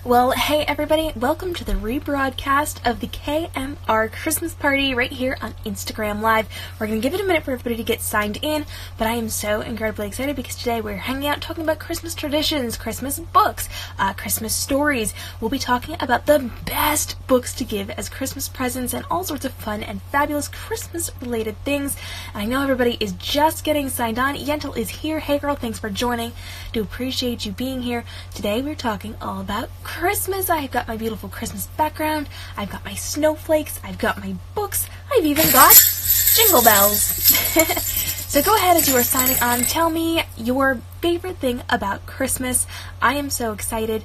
Well, hey everybody, welcome to the rebroadcast of the KMR Christmas party right here on Instagram Live. We're going to give it a minute for everybody to get signed in, but I am so incredibly excited because today we're hanging out talking about Christmas traditions, Christmas books, Christmas stories. We'll be talking about the best books to give as Christmas presents and all sorts of fun and fabulous Christmas-related things. And I know everybody is just getting signed on. Yentl is here. Hey girl, thanks for joining. Do appreciate you being here. Today we're talking all about Christmas. I've got my beautiful Christmas background. I've got my snowflakes. I've got my books. I've even got jingle bells. So go ahead as you are signing on. Tell me your favorite thing about Christmas. I am so excited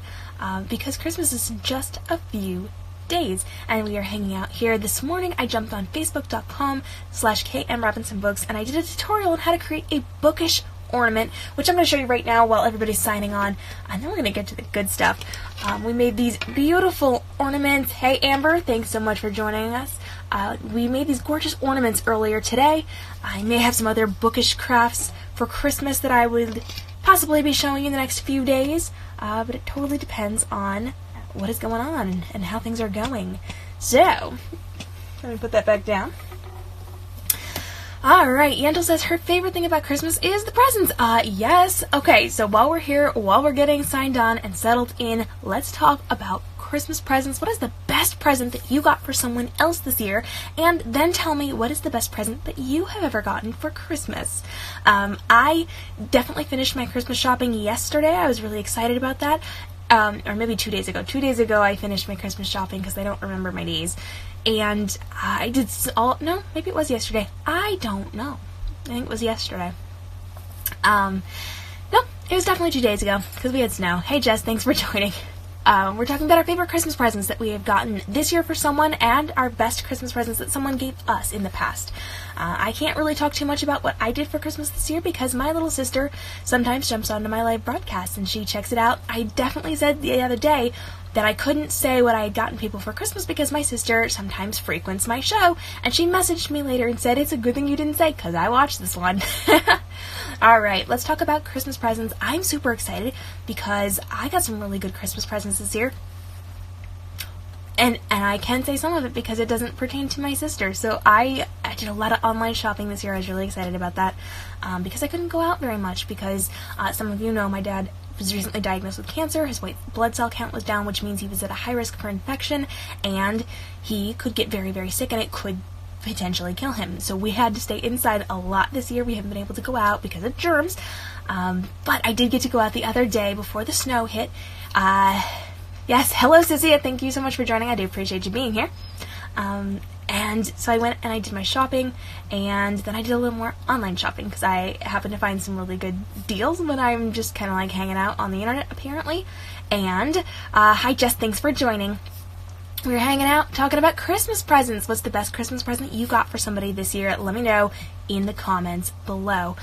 because Christmas is just a few days and we are hanging out here. This morning I jumped on facebook.com/k.m.robinson and I did a tutorial on how to create a bookish ornament, which I'm going to show you right now while everybody's signing on, and then we're going to get to the good stuff. We made these beautiful ornaments. Hey Amber, thanks so much for joining us. We made these gorgeous ornaments earlier today. I may have some other bookish crafts for Christmas that I would possibly be showing you in the next few days, but it totally depends on what is going on and how things are going. So, let me put that back down. Alright, Yentl says her favorite thing about Christmas is the presents. Yes. Okay, so while we're here, while we're getting signed on and settled in, let's talk about Christmas presents. What is the best present that you got for someone else this year? And then tell me what is the best present that you have ever gotten for Christmas. I definitely finished my Christmas shopping yesterday. I was really excited about that. Or maybe 2 days ago. 2 days ago I finished my Christmas shopping because I don't remember my days. And I did no, maybe it was yesterday. I don't know. I think it was yesterday. No, it was definitely 2 days ago because we had snow. Hey Jess, thanks for joining. We're talking about our favorite Christmas presents that we have gotten this year for someone and our best Christmas presents that someone gave us in the past. I can't really talk too much about what I did for Christmas this year because my little sister sometimes jumps onto my live broadcast and she checks it out. I definitely said the other day that I couldn't say what I had gotten people for Christmas because my sister sometimes frequents my show, and she messaged me later and said, it's a good thing you didn't say because I watched this one. Alright, let's talk about Christmas presents. I'm super excited because I got some really good Christmas presents this year. And I can say some of it because it doesn't pertain to my sister. So I did a lot of online shopping this year. I was really excited about that because I couldn't go out very much because some of you know my dad was recently diagnosed with cancer. His white blood cell count was down, which means he was at a high risk for infection, and he could get very, very sick, and it could potentially kill him. So we had to stay inside a lot this year. We haven't been able to go out because of germs, but I did get to go out the other day before the snow hit. Yes, hello Cynthia, thank you so much for joining. I do appreciate you being here. And so I went and I did my shopping, and then I did a little more online shopping because I happened to find some really good deals when I'm just kind of like hanging out on the internet apparently. And hi Jess, thanks for joining. We were hanging out talking about Christmas presents. What's the best Christmas present you got for somebody this year? Let me know in the comments below.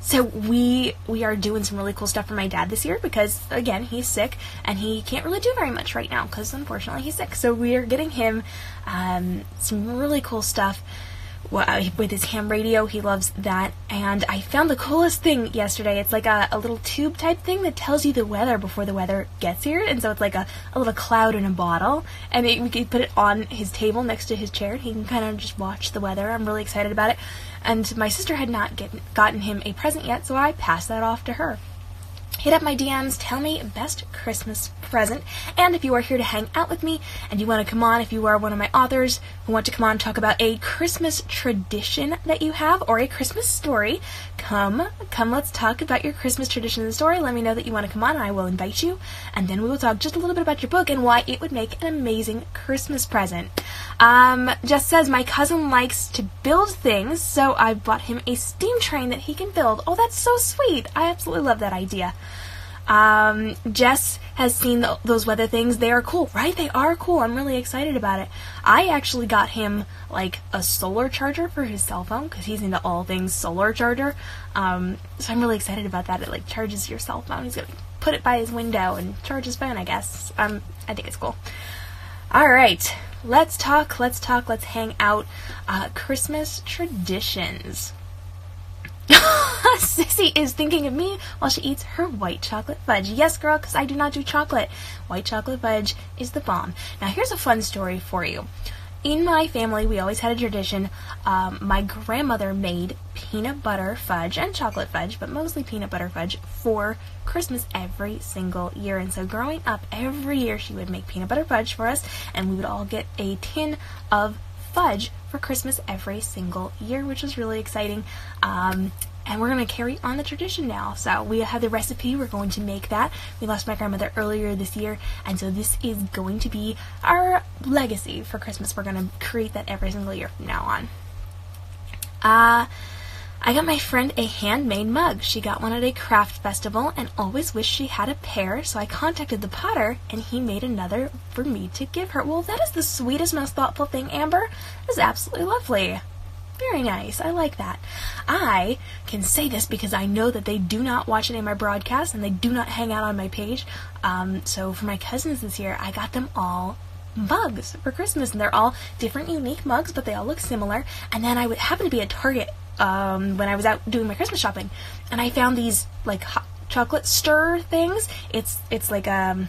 So we are doing some really cool stuff for my dad this year because, again, he's sick and he can't really do very much right now because, unfortunately, he's sick. So we are getting him some really cool stuff with his ham radio. He loves that. And I found the coolest thing yesterday. It's like a little tube type thing that tells you the weather before the weather gets here. And so it's like a little cloud in a bottle. And we can put it on his table next to his chair. He can kind of just watch the weather. I'm really excited about it. And my sister had not gotten him a present yet, so I passed that off to her. Hit up my DMs, tell me best Christmas present, and if you are here to hang out with me and you want to come on, if you are one of my authors who want to come on and talk about a Christmas tradition that you have or a Christmas story, come, let's talk about your Christmas tradition and story. Let me know that you want to come on and I will invite you, and then we will talk just a little bit about your book and why it would make an amazing Christmas present. Jess says, my cousin likes to build things, so I bought him a steam train that he can build. Oh, that's so sweet. I absolutely love that idea. Jess has seen those weather things. They are cool, right? They are cool. I'm really excited about it. I actually got him, like, a solar charger for his cell phone, because he's into all things solar charger. So I'm really excited about that. It, like, charges your cell phone. He's gonna put it by his window and charge his phone, I guess. I think it's cool. Alright. Let's talk, let's hang out. Christmas traditions. Sissy is thinking of me while she eats her white chocolate fudge. Yes, girl, because I do not do chocolate. White chocolate fudge is the bomb. Now, here's a fun story for you. In my family, we always had a tradition. My grandmother made peanut butter fudge and chocolate fudge, but mostly peanut butter fudge for Christmas every single year. And so growing up, every year she would make peanut butter fudge for us, and we would all get a tin of fudge for Christmas every single year, which was really exciting. And we're going to carry on the tradition now. So we have the recipe. We're going to make that. We lost my grandmother earlier this year, and so this is going to be our legacy for Christmas. We're going to create that every single year from now on. I got my friend a handmade mug. She got one at a craft festival and always wished she had a pair, so I contacted the potter, and he made another for me to give her. Well, that is the sweetest, most thoughtful thing, Amber. That is absolutely lovely. Very nice. I like that. I can say this because I know that they do not watch any of my broadcasts and they do not hang out on my page. So for my cousins this year, I got them all mugs for Christmas, and they're all different, unique mugs, but they all look similar. And then I would happen to be at Target when I was out doing my Christmas shopping, and I found these like hot chocolate stir things. It's like a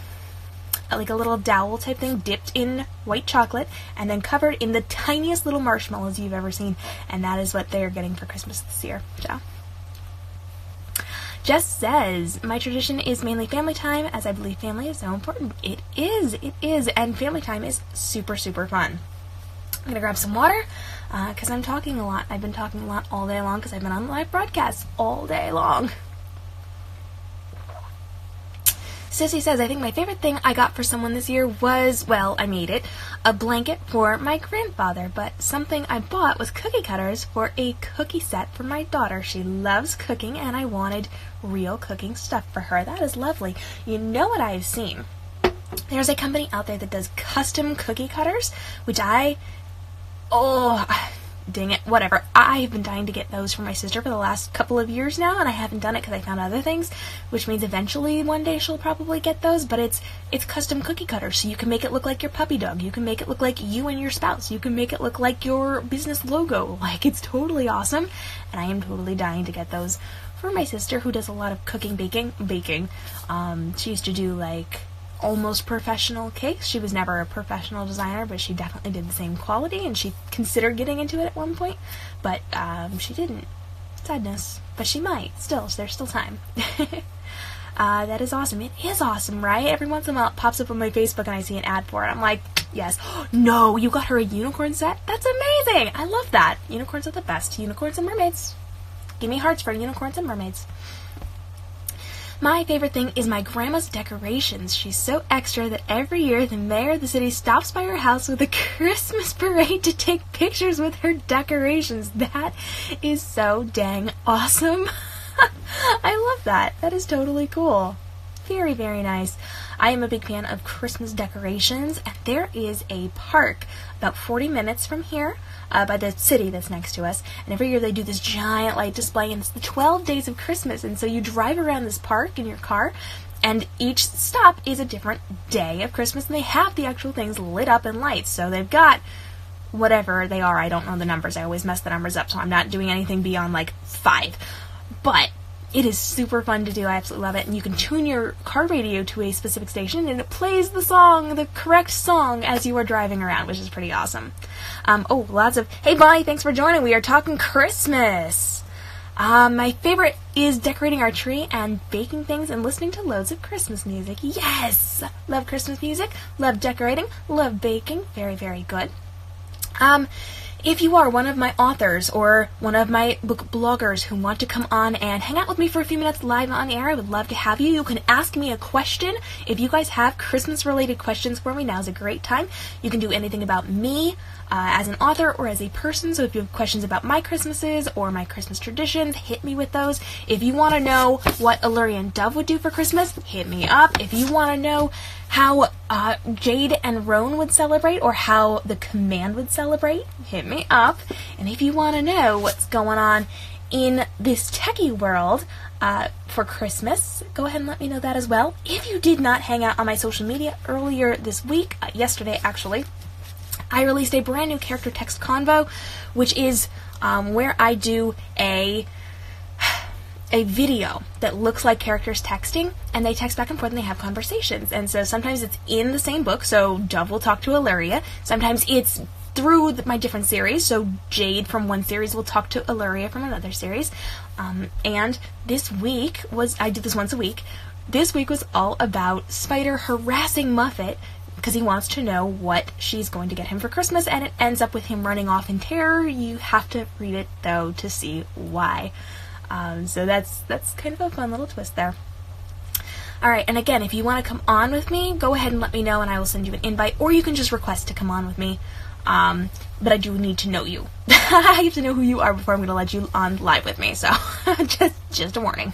little dowel type thing dipped in white chocolate and then covered in the tiniest little marshmallows you've ever seen, and that is what they're getting for Christmas this year. So Jess says, my tradition is mainly family time, as I believe family is so important. It is, and family time is super, super fun. I'm gonna grab some water because I'm talking a lot. I've been talking a lot all day long because I've been on live broadcasts all day long. Sissy says, I think my favorite thing I got for someone this year was, well, I made it, a blanket for my grandfather, but something I bought was cookie cutters for a cookie set for my daughter. She loves cooking, and I wanted real cooking stuff for her. That is lovely. You know what I've seen? There's a company out there that does custom cookie cutters, which dang it, whatever. I've been dying to get those for my sister for the last couple of years now, and I haven't done it because I found other things, which means eventually one day she'll probably get those, but it's custom cookie cutters, so you can make it look like your puppy dog, you can make it look like you and your spouse, you can make it look like your business logo. Like, it's totally awesome, and I am totally dying to get those for my sister, who does a lot of cooking, baking. She used to do, like, almost professional cakes. She was never a professional designer, but she definitely did the same quality, and she considered getting into it at one point, but she didn't. Sadness. But she might. Still, there's still time. That is awesome. It is awesome, right? Every once in a while it pops up on my Facebook and I see an ad for it. I'm like, yes. No, you got her a unicorn set? That's amazing! I love that. Unicorns are the best. Unicorns and mermaids. Give me hearts for unicorns and mermaids. My favorite thing is my grandma's decorations. She's so extra that every year the mayor of the city stops by her house with a Christmas parade to take pictures with her decorations. That is so dang awesome. I love that. That is totally cool. Very, very nice. I am a big fan of Christmas decorations, and there is a park about 40 minutes from here by the city that's next to us, and every year they do this giant light display, and it's the 12 days of Christmas, and so you drive around this park in your car, and each stop is a different day of Christmas, and they have the actual things lit up in lights. So they've got whatever they are. I don't know the numbers. I always mess the numbers up, so I'm not doing anything beyond like 5. But it is super fun to do. I absolutely love it. And you can tune your car radio to a specific station, and it plays the song, the correct song, as you are driving around, which is pretty awesome. Lots of, hey, Bonnie, thanks for joining. We are talking Christmas. My favorite is decorating our tree and baking things and listening to loads of Christmas music. Yes! Love Christmas music, love decorating, love baking. Very, very good. If you are one of my authors or one of my book bloggers who want to come on and hang out with me for a few minutes live on air, I would love to have you. You can ask me a question. If you guys have Christmas-related questions for me, now's a great time. You can do anything about me as an author or as a person. So if you have questions about my Christmases or my Christmas traditions, hit me with those. If you want to know what Illyrian Dove would do for Christmas, hit me up. If you want to know how Jade and Roan would celebrate, or how the Command would celebrate, hit me up. And if you want to know what's going on in this techie world for Christmas, go ahead and let me know that as well. If you did not hang out on my social media earlier this week, yesterday actually, I released a brand new character text convo, which is where I do a a video that looks like characters texting, and they text back and forth and they have conversations. And so sometimes it's in the same book, so Dove will talk to Illyria. Sometimes it's through my different series, so Jade from one series will talk to Illyria from another series. And this week I did this once a week. This week was all about Spider harassing Muffet because he wants to know what she's going to get him for Christmas, and it ends up with him running off in terror. You have to read it, though, to see why. So that's kind of a fun little twist there. Alright, and again, if you want to come on with me, go ahead and let me know and I will send you an invite, or you can just request to come on with me. But I do need to know you. I have to know who you are before I'm going to let you on live with me, so just a warning.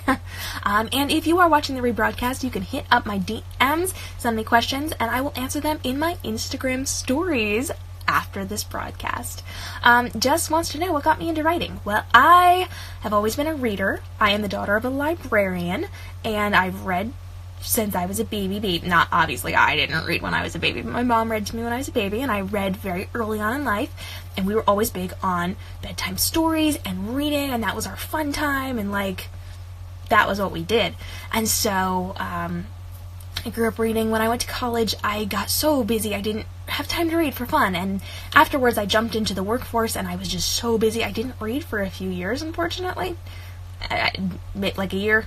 And if you are watching the rebroadcast, you can hit up my DMs, send me questions, and I will answer them in my Instagram stories after this broadcast. Jess wants to know what got me into writing. Well, I have always been a reader. I am the daughter of a librarian, and I've read since I was a baby. Not obviously, I didn't read when I was a baby, but my mom read to me when I was a baby, and I read very early on in life, and we were always big on bedtime stories and reading, and that was our fun time, and like, that was what we did. And so, I grew up reading. When I went to college, I got so busy I didn't have time to read for fun, and afterwards I jumped into the workforce and I was just so busy I didn't read for a few years, unfortunately. Like a year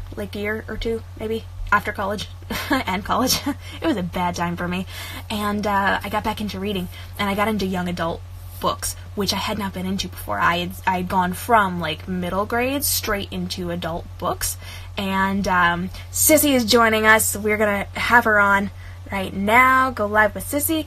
or two, maybe, after college and college. It was a bad time for me, and I got back into reading, and I got into young adult books, which I had not been into before. I'd gone from like middle grades straight into adult books, and Sissy is joining us. We're gonna have her on right now. Go live with Sissy.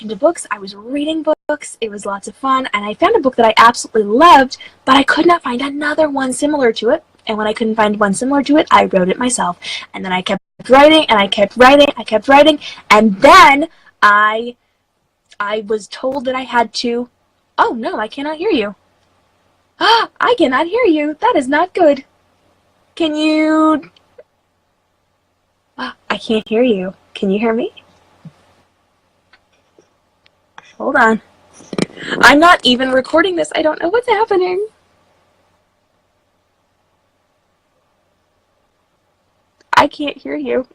Into books. I was reading books. It was lots of fun, and I found a book that I absolutely loved, but I could not find another one similar to it. And when I couldn't find one similar to it, I wrote it myself. And then I kept writing, and I kept writing, and then I was told that I had to... Oh, no, I cannot hear you. Ah, I cannot hear you. That is not good. Can you... I can't hear you. Can you hear me? Hold on. I'm not even recording this. I don't know what's happening. I can't hear you.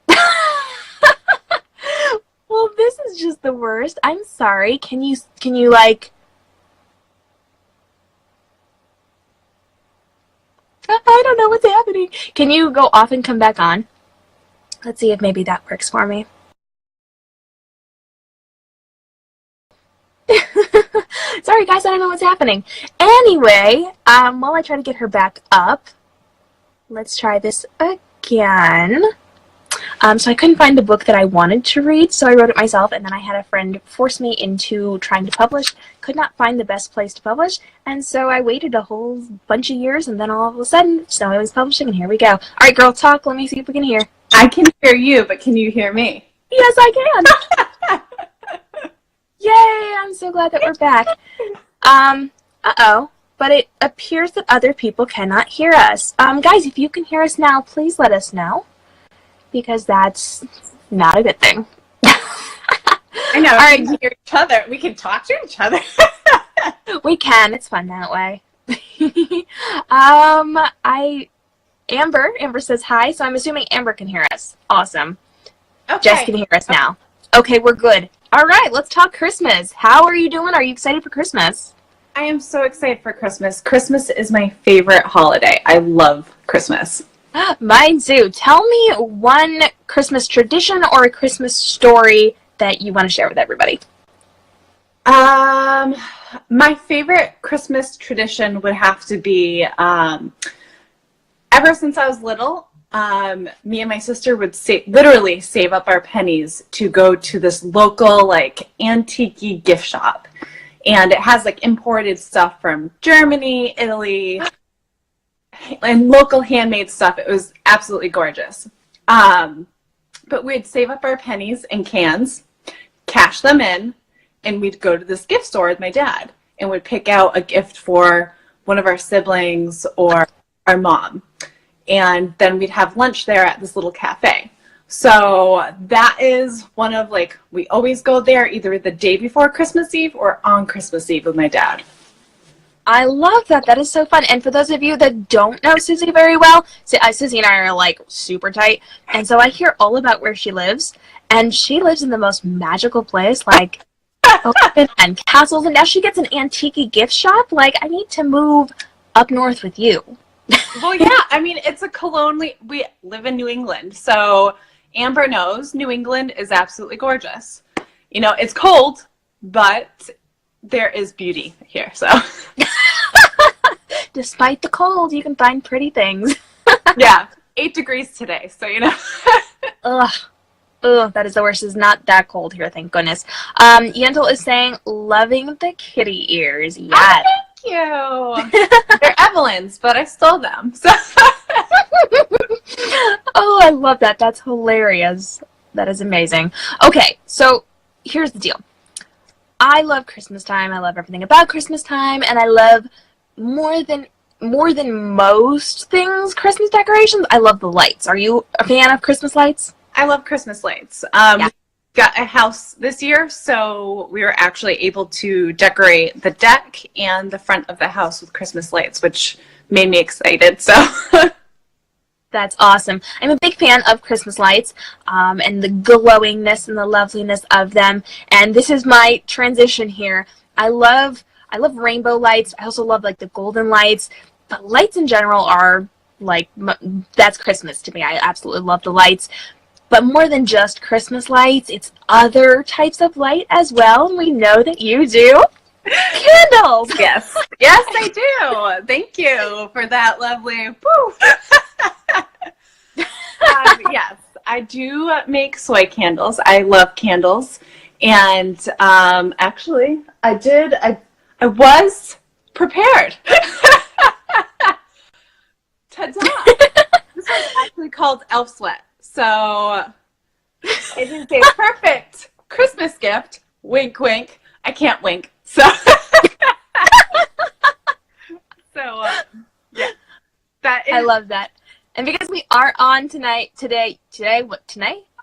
Well, this is just the worst. I'm sorry. Can you like... I don't know what's happening. Can you go off and come back on? Let's see if maybe that works for me. Sorry guys, I don't know what's happening. Anyway, while I try to get her back up, let's try this again. So I couldn't find the book that I wanted to read, so I wrote it myself, and then I had a friend force me into trying to publish. Could not find the best place to publish, and so I waited a whole bunch of years, and then all of a sudden, Snowy was publishing, and here we go. All right, girl, talk. Let me see if we can hear. I can hear you, but can you hear me? Yes, I can. Yay, I'm so glad that we're back. Uh-oh. But it appears that other people cannot hear us. Guys, if you can hear us now, please let us know, because that's not a good thing. I know. All right, we can hear each other. We can talk to each other. We can. It's fun that way. Amber says hi, so I'm assuming Amber can hear us. Awesome. Okay. Jess can hear us now. Okay, we're good. All right, let's talk Christmas. How are you doing? Are you excited for Christmas? I am so excited for Christmas. Christmas is my favorite holiday. I love Christmas. Mine too. Tell me one Christmas tradition or a Christmas story that you want to share with everybody. My favorite Christmas tradition would have to be, ever since I was little, me and my sister would literally save up our pennies to go to this local, like, antique gift shop. And it has, like, imported stuff from Germany, Italy, and local handmade stuff. It was absolutely gorgeous. But we'd save up our pennies in cans, cash them in, and we'd go to this gift store with my dad and would pick out a gift for one of our siblings or our mom. And then we'd have lunch there at this little cafe. So that is one of, like, we always go there either the day before Christmas Eve or on Christmas Eve with my dad. I love that. That is so fun. And for those of you that don't know Susie very well, Susie and I are like super tight. And so I hear all about where she lives. And she lives in the most magical place, like open and castles. And now she gets an antique gift shop. Like, I need to move up north with you. Well, yeah. I mean, it's a Cologne. We live in New England. So Amber knows New England is absolutely gorgeous. You know, it's cold, but there is beauty here. So despite the cold, you can find pretty things. yeah, 8 degrees today. So, you know. Ugh. Ugh, that is the worst. It's not that cold here, thank goodness. Yentl is saying, loving the kitty ears. Yes. Oh, thank you. They're Evelyn's, but I stole them. So. Oh, I love that. That's hilarious. That is amazing. Okay, so here's the deal. I love Christmas time. I love everything about Christmas time, and I love more than most things Christmas decorations. I love the lights. Are you a fan of Christmas lights? I love Christmas lights. Yeah. Got a house this year, so we were actually able to decorate the deck and the front of the house with Christmas lights, which made me excited. So that's awesome. I'm a big fan of Christmas lights and the glowingness and the loveliness of them. And this is my transition here. I love rainbow lights. I also love like the golden lights. But lights in general are like, that's Christmas to me. I absolutely love the lights. But more than just Christmas lights, it's other types of light as well. And we know that you do. Candles! Yes. Yes, I do. Thank you for that lovely poof. Yes, I do make soy candles. I love candles. And actually, I was prepared. Ta-da! This one's actually called Elf Sweat. So it is a perfect Christmas gift. Wink, wink. I can't wink. So, yeah. That is. I love that. And because we are on today,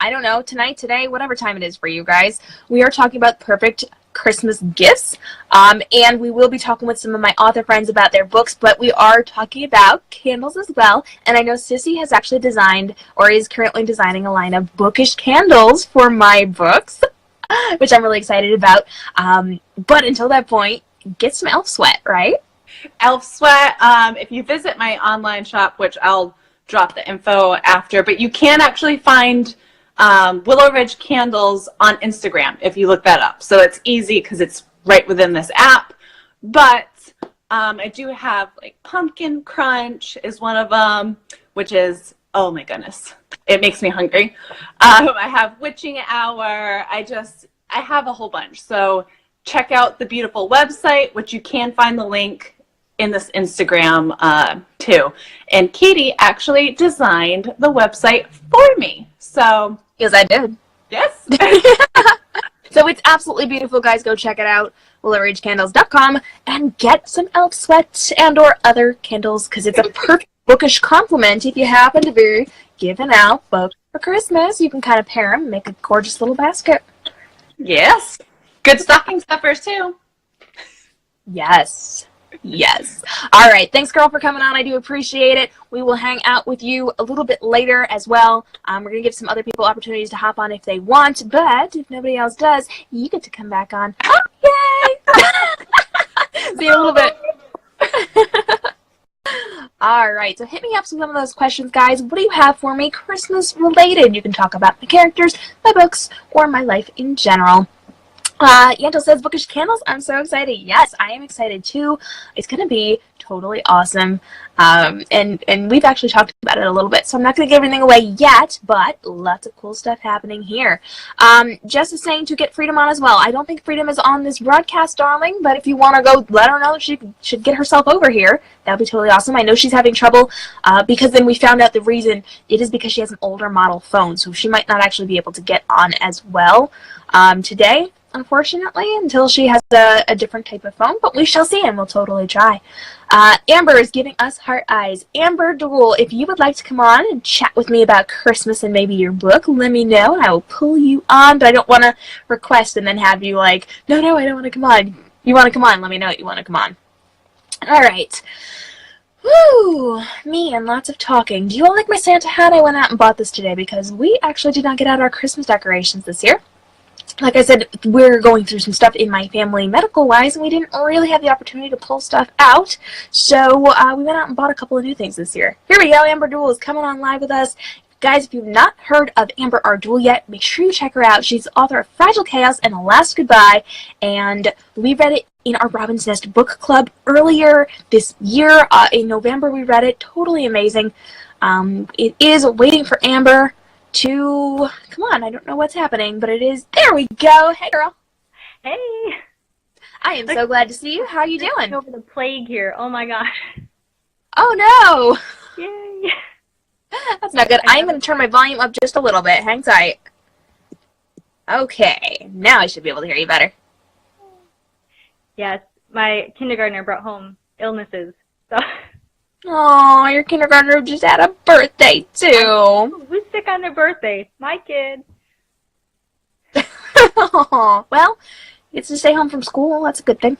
I don't know, today, whatever time it is for you guys, we are talking about perfect Christmas gifts. And we will be talking with some of my author friends about their books, but we are talking about candles as well. And I know Sissy has actually designed, or is currently designing, a line of bookish candles for my books, which I'm really excited about. But until that point, get some Elf Sweat, right? Elf Sweat. If you visit my online shop, which I'll drop the info after, but you can actually find Willow Ridge candles on Instagram if you look that up. So it's easy because it's right within this app. But I do have like Pumpkin Crunch is one of them, which is, oh my goodness, it makes me hungry. I have Witching Hour. I have a whole bunch. So check out the beautiful website, which you can find the link in this Instagram too. And Katie actually designed the website for me. So Yes, I did. yes. So it's absolutely beautiful, guys. Go check it out, willowridgecandles.com, and get some Elf Sweat and or other candles, because it's a perfect bookish compliment if you happen to be giving out books for Christmas. You can kind of pair them and make a gorgeous little basket. Yes. Good stocking stuffers too. Yes. Yes. All right. Thanks, girl, for coming on. I do appreciate it. We will hang out with you a little bit later as well. We're going to give some other people opportunities to hop on if they want, but if nobody else does, you get to come back on. Yay! See you in a little bit. All right. So hit me up with some of those questions, guys. What do you have for me Christmas related? You can talk about my characters, my books, or my life in general. Yentl says, bookish candles. I'm so excited. Yes, I am excited too. It's going to be totally awesome. And we've actually talked about it a little bit, so I'm not going to give everything away yet, but lots of cool stuff happening here. Jess is saying to get Freedom on as well. I don't think Freedom is on this broadcast, darling, but if you want to go, let her know she should get herself over here. That would be totally awesome. I know she's having trouble because then we found out the reason. It is because she has an older model phone, so she might not actually be able to get on as well today, unfortunately, until she has a different type of phone, but we shall see, and we'll totally try. Amber is giving us heart eyes. Amber Duel, if you would like to come on and chat with me about Christmas and maybe your book, let me know, and I will pull you on, but I don't want to request and then have you like, no, I don't want to come on. You want to come on, let me know that you want to come on. All right. Woo! Me and lots of talking. Do you all like my Santa hat? I went out and bought this today because we actually did not get out our Christmas decorations this year. Like I said, we're going through some stuff in my family medical-wise, and we didn't really have the opportunity to pull stuff out. So we went out and bought a couple of new things this year. Here we go. Amber Duel is coming on live with us. Guys, if you've not heard of Amber Ardul yet, make sure you check her out. She's the author of Fragile Chaos and The Last Goodbye, and we read it in our Robin's Nest book club earlier this year. In November, we read it. Totally amazing. It is Waiting for Amber to... Come on, I don't know what's happening, but it is... There we go! Hey, girl! Hey! I am so glad to see you. How are you doing? Over the plague here. Oh my gosh. Oh, no! Yay! That's not good. I'm going to turn my volume up just a little bit. Hang tight. Okay, now I should be able to hear you better. Yes, my kindergartner brought home illnesses. So. Oh, your kindergartner just had a birthday, too. Who's sick on their birthday? My kid. Well, he gets to stay home from school. That's a good thing.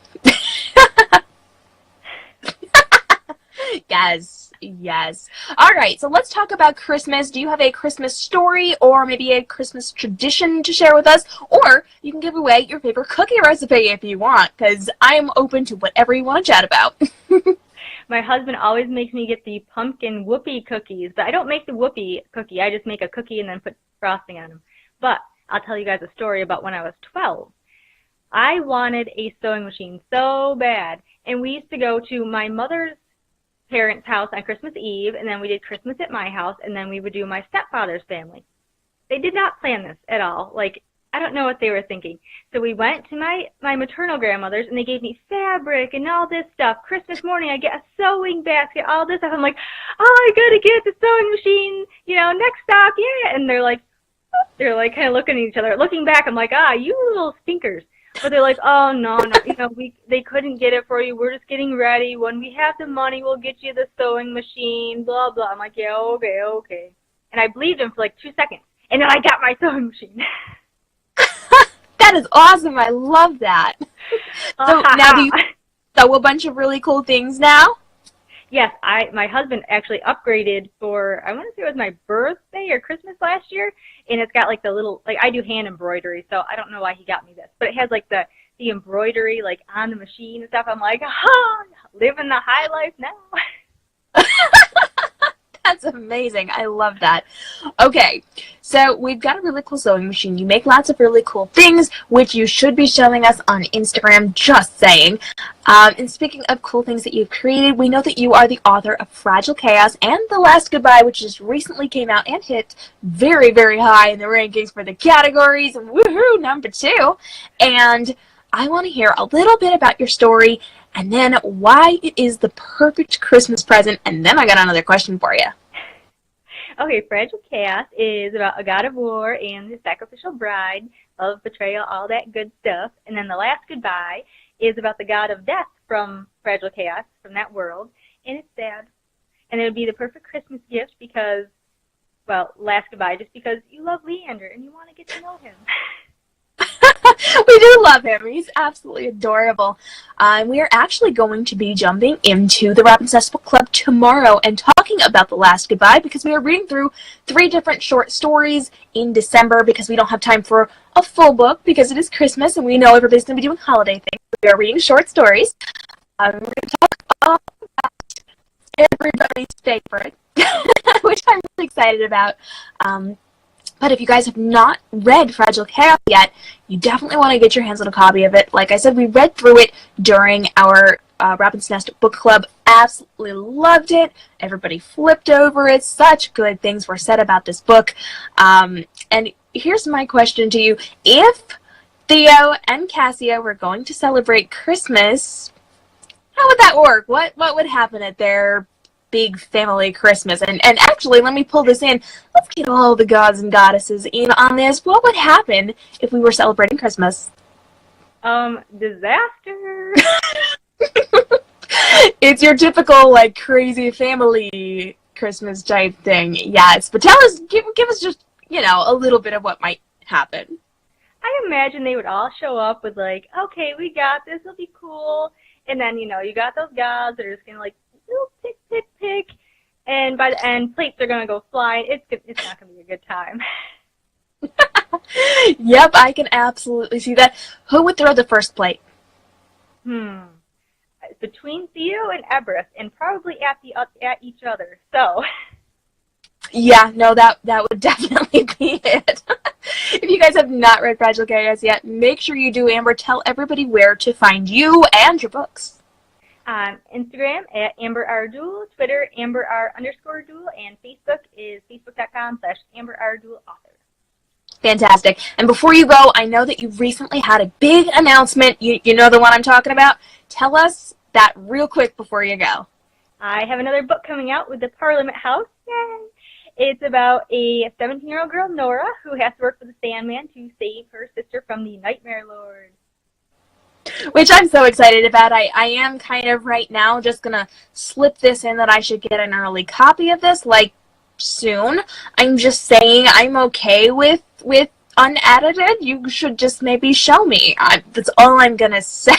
Yes, yes. All right, so let's talk about Christmas. Do you have a Christmas story or maybe a Christmas tradition to share with us? Or you can give away your favorite cookie recipe if you want, because I'm open to whatever you want to chat about. My husband always makes me get the pumpkin whoopie cookies, but I don't make the whoopie cookie. I just make a cookie and then put frosting on them. But I'll tell you guys a story about when I was 12. I wanted a sewing machine so bad, and we used to go to my mother's parents' house on Christmas Eve, and then we did Christmas at my house, and then we would do my stepfather's family. They did not plan this at all. Like, I don't know what they were thinking. So we went to my maternal grandmother's, and they gave me fabric and all this stuff. Christmas morning, I get a sewing basket, all this stuff. I'm like, oh, I gotta get the sewing machine, you know, next stop, yeah. And they're like kind of looking at each other. Looking back, I'm like, you little stinkers. But they're like, oh, no, you know, they couldn't get it for you. We're just getting ready. When we have the money, we'll get you the sewing machine, blah, blah. I'm like, yeah, okay. And I believed them for like 2 seconds. And then I got my sewing machine. That is awesome. I love that. So now do you sew a bunch of really cool things now? Yes, my husband actually upgraded for, I want to say it was my birthday or Christmas last year, and it's got like the little, like I do hand embroidery, so I don't know why he got me this, but it has like the embroidery like on the machine and stuff. I'm like, living the high life now. That's amazing. I love that. Okay, so we've got a really cool sewing machine. You make lots of really cool things, which you should be showing us on Instagram, just saying. And speaking of cool things that you've created, we know that you are the author of Fragile Chaos and The Last Goodbye, which just recently came out and hit very, very high in the rankings for the categories. Woohoo, #2. And I want to hear a little bit about your story and then why it is the perfect Christmas present, and then I got another question for you. Okay, Fragile Chaos is about a god of war and his sacrificial bride, love, betrayal, all that good stuff. And then The Last Goodbye is about the god of death from Fragile Chaos, from that world, and it's sad. And it would be the perfect Christmas gift because, well, Last Goodbye, just because you love Leander and you want to get to know him. We do love him. He's absolutely adorable. We are actually going to be jumping into the Robin's Nest Book Club tomorrow and talking about The Last Goodbye because we are reading through 3 different short stories in December because we don't have time for a full book because it is Christmas and we know everybody's going to be doing holiday things. We are reading short stories. We're going to talk all about everybody's favorite, which I'm really excited about. But if you guys have not read Fragile Chaos yet, you definitely want to get your hands on a copy of it. Like I said, we read through it during our Robin's Nest Book Club. Absolutely loved it. Everybody flipped over it. Such good things were said about this book. And here's my question to you. If Theo and Cassia were going to celebrate Christmas, how would that work? What would happen at their big family Christmas? And actually, let me pull this in. Let's get all the gods and goddesses in on this. What would happen if we were celebrating Christmas? Disaster. It's your typical, like, crazy family Christmas type thing. Yes, but tell us, give us just, you know, a little bit of what might happen. I imagine they would all show up with like, okay, we got this, it'll be cool. And then, you know, you got those gals that are just going to like, pick, pick, pick. And by the end, plates are going to go flying. It's not going to be a good time. Yep, I can absolutely see that. Who would throw the first plate? Between Theo and Everest, and probably at each other. So. Yeah, no, that would definitely be it. If you guys have not read Fragile Chaos yet, make sure you do. Amber, tell everybody where to find you and your books. Instagram at Amber R. Duel, Twitter Amber R_Duel, and Facebook is facebook.com/Amber R. Duel author. Fantastic. And before you go, I know that you recently had a big announcement. You know the one I'm talking about? Tell us that real quick before you go. I have another book coming out with the Parliament House. Yay! It's about a 17-year-old girl, Nora, who has to work with the Sandman to save her sister from the Nightmare Lord. Which I'm so excited about. I am kind of right now just going to slip this in that I should get an early copy of this, like, soon. I'm just saying I'm okay with unedited. You should just maybe show me. That's all I'm going to say.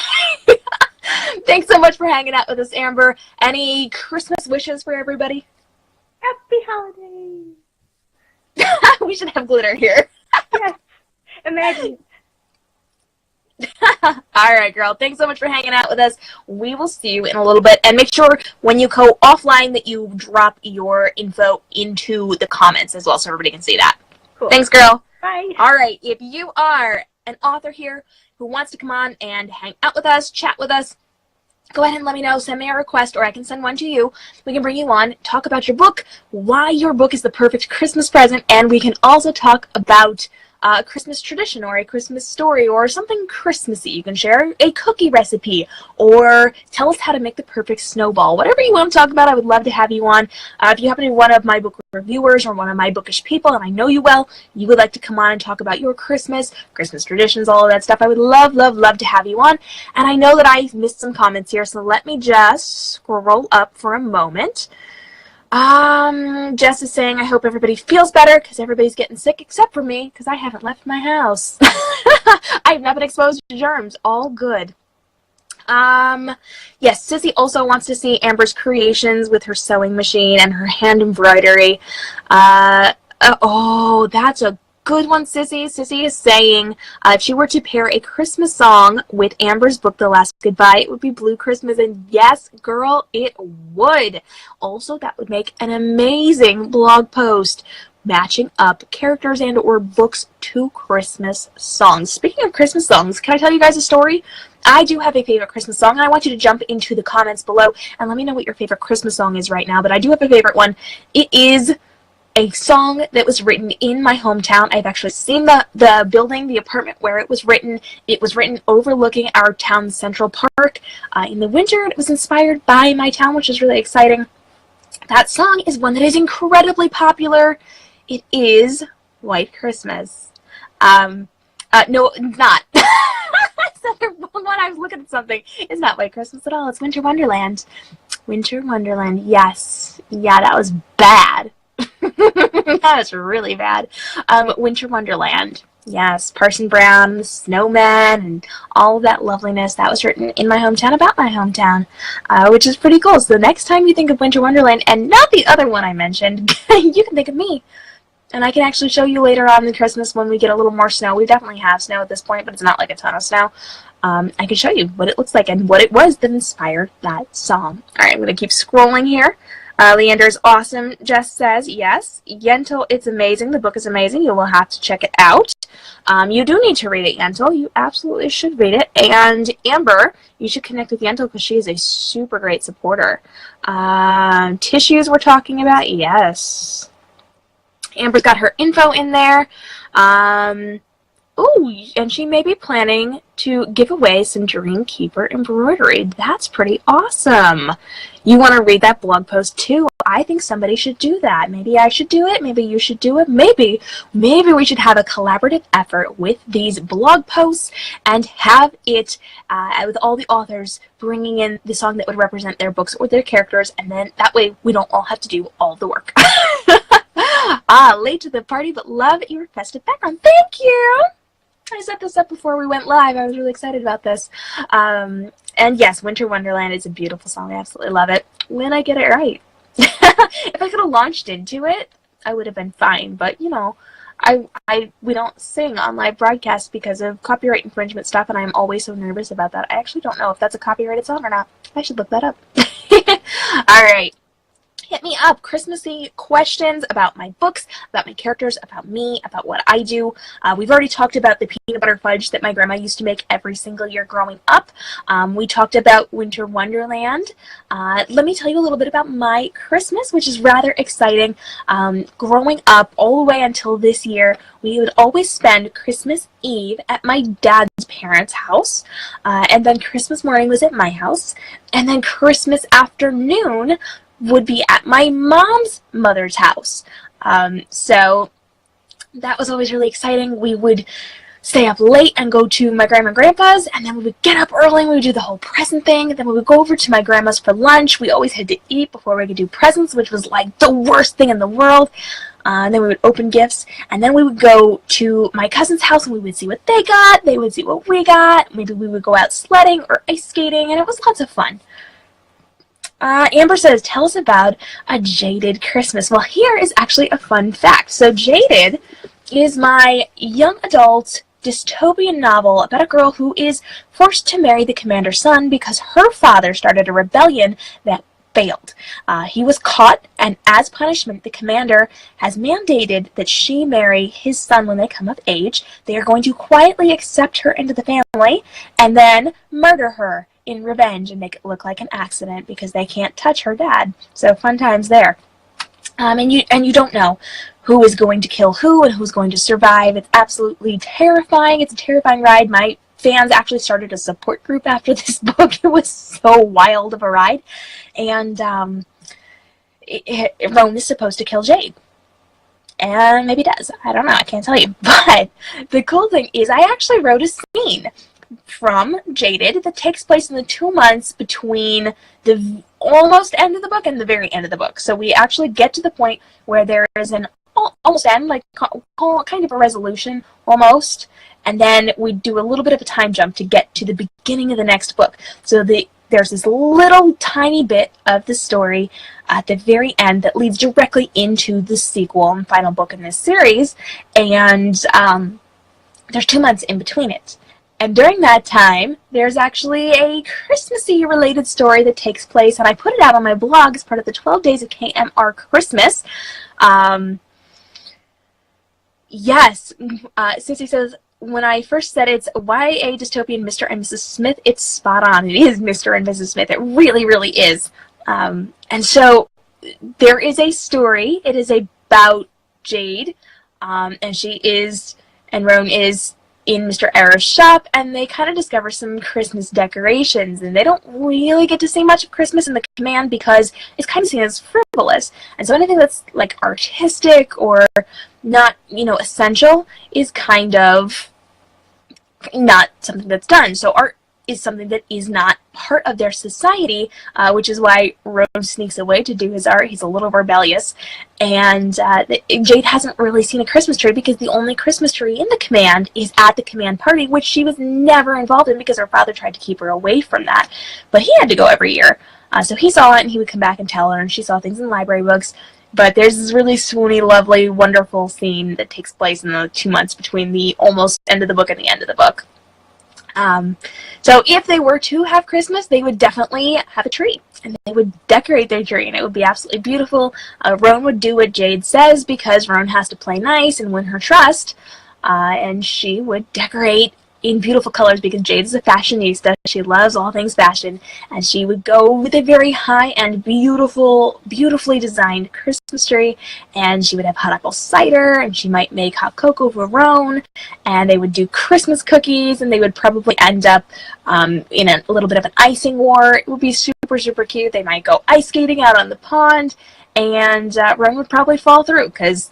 Thanks so much for hanging out with us, Amber. Any Christmas wishes for everybody? Happy holidays! We should have glitter here. Yes, imagine. All right, girl. Thanks so much for hanging out with us. We will see you in a little bit. And make sure when you go offline that you drop your info into the comments as well so everybody can see that. Cool. Thanks, girl. Bye. All right. If you are an author here who wants to come on and hang out with us, chat with us, go ahead and let me know. Send me a request, or I can send one to you. We can bring you on, talk about your book, why your book is the perfect Christmas present, and we can also talk about a Christmas tradition or a Christmas story or something Christmassy. You can share a cookie recipe or tell us how to make the perfect snowball. Whatever you want to talk about, I would love to have you on. If you happen to be one of my book reviewers or one of my bookish people, and I know you well, you would like to come on and talk about your Christmas traditions, all of that stuff, I would love, love, love to have you on. And I know that I missed some comments here, so let me just scroll up for a moment. Jess is saying, I hope everybody feels better because everybody's getting sick except for me because I haven't left my house. I have not been exposed to germs. All good. Yes, Sissy also wants to see Amber's creations with her sewing machine and her hand embroidery. Oh, that's a good one, Sissy. Sissy is saying if she were to pair a Christmas song with Amber's book, The Last Goodbye, it would be Blue Christmas. And yes, girl, it would. Also, that would make an amazing blog post matching up characters and or books to Christmas songs. Speaking of Christmas songs, can I tell you guys a story? I do have a favorite Christmas song, and I want you to jump into the comments below and let me know what your favorite Christmas song is right now. But I do have a favorite one. It is a song that was written in my hometown. I've actually seen the building, the apartment where it was written. It was written overlooking our town's Central Park in the winter. It was inspired by my town, which is really exciting. That song is one that is incredibly popular. It is White Christmas. No, it's not. When I was looking at something, it's not White Christmas at all. It's Winter Wonderland. Winter Wonderland, yes. Yeah, that was bad. That was really bad. Winter Wonderland. Yes, Parson Brown, the snowman, and all of that loveliness. That was written in my hometown about my hometown, which is pretty cool. So the next time you think of Winter Wonderland, and not the other one I mentioned, you can think of me. And I can actually show you later on in Christmas when we get a little more snow. We definitely have snow at this point, but it's not like a ton of snow. I can show you what it looks like and what it was that inspired that song. All right, I'm going to keep scrolling here. Leander's awesome. Jess says, yes. Yentl, it's amazing. The book is amazing. You will have to check it out. You do need to read it, Yentl. You absolutely should read it. And Amber, you should connect with Yentl because she is a super great supporter. Tissues we're talking about, yes. Amber's got her info in there. Oh, and she may be planning to give away some Dreamkeeper embroidery. That's pretty awesome. You want to read that blog post too? I think somebody should do that. Maybe I should do it. Maybe you should do it. Maybe we should have a collaborative effort with these blog posts and have it with all the authors bringing in the song that would represent their books or their characters, and then that way we don't all have to do all the work. Late to the party, but love your festive background. Thank you. I set this up before we went live. I was really excited about this. And yes, Winter Wonderland is a beautiful song. I absolutely love it when I get it right. If I could have launched into it, I would have been fine. But, you know, we don't sing on live broadcasts because of copyright infringement stuff, and I'm always so nervous about that. I actually don't know if that's a copyrighted song or not. I should look that up. All right. Hit me up. Christmassy questions about my books, about my characters, about me, about what I do. We've already talked about the peanut butter fudge that my grandma used to make every single year growing up. We talked about Winter Wonderland. Let me tell you a little bit about my Christmas, which is rather exciting. Growing up all the way until this year, we would always spend Christmas Eve at my dad's parents' house, and then Christmas morning was at my house, and then Christmas afternoon would be at my mom's mother's house. So that was always really exciting. We would stay up late and go to my grandma and grandpa's, and then we would get up early and we would do the whole present thing. Then we would go over to my grandma's for lunch. We always had to eat before we could do presents, which was like the worst thing in the world. And then we would open gifts, and then we would go to my cousin's house and we would see what they got. They would see what we got. Maybe we would go out sledding or ice skating, and it was lots of fun. Amber says, tell us about a Jaded Christmas. Well, here is actually a fun fact. So Jaded is my young adult dystopian novel about a girl who is forced to marry the commander's son because her father started a rebellion that failed. He was caught, and as punishment, the commander has mandated that she marry his son when they come of age. They are going to quietly accept her into the family and then murder her in revenge and make it look like an accident because they can't touch her dad. So fun times there. And you don't know who is going to kill who and who's going to survive. It's absolutely terrifying. It's a terrifying ride. My fans actually started a support group after this book. It was so wild of a ride. And Roan is supposed to kill Jade. And maybe does. I don't know. I can't tell you. But the cool thing is I actually wrote a scene from Jaded that takes place in the 2 months between the almost end of the book and the very end of the book. So we actually get to the point where there is an almost end, like kind of a resolution almost, and then we do a little bit of a time jump to get to the beginning of the next book. So there's this little tiny bit of the story at the very end that leads directly into the sequel and final book in this series, and there's 2 months in between it. And during that time, there's actually a Christmassy related story that takes place, and I put it out on my blog as part of the 12 Days of KMR Christmas. Yes, Sissy says, when I first said it's YA dystopian Mr. and Mrs. Smith, it's spot on. It is Mr. and Mrs. Smith. It really, really is. And so there is a story. It is about Jade, and Roan is in Mr. Era's shop, and they kind of discover some Christmas decorations, and they don't really get to see much of Christmas in the command because it's kind of seen as frivolous. And so anything that's like artistic or not, essential is kind of not something that's done. So art is something that is not part of their society, which is why Roan sneaks away to do his art. He's a little rebellious. And Jade hasn't really seen a Christmas tree because the only Christmas tree in the command is at the command party, which she was never involved in because her father tried to keep her away from that. But he had to go every year. So he saw it, and he would come back and tell her, and she saw things in library books. But there's this really swoony, lovely, wonderful scene that takes place in the 2 months between the almost end of the book and the end of the book. So if they were to have Christmas, they would definitely have a tree, and they would decorate their tree, and it would be absolutely beautiful. Roan would do what Jade says because Roan has to play nice and win her trust, and she would decorate in beautiful colors because Jade is a fashionista. She loves all things fashion, and she would go with a very high-end, beautifully designed Christmas tree, and she would have hot apple cider, and she might make hot cocoa for Roan, and they would do Christmas cookies, and they would probably end up in a little bit of an icing war. It would be super, super cute. They might go ice skating out on the pond, and Roan would probably fall through because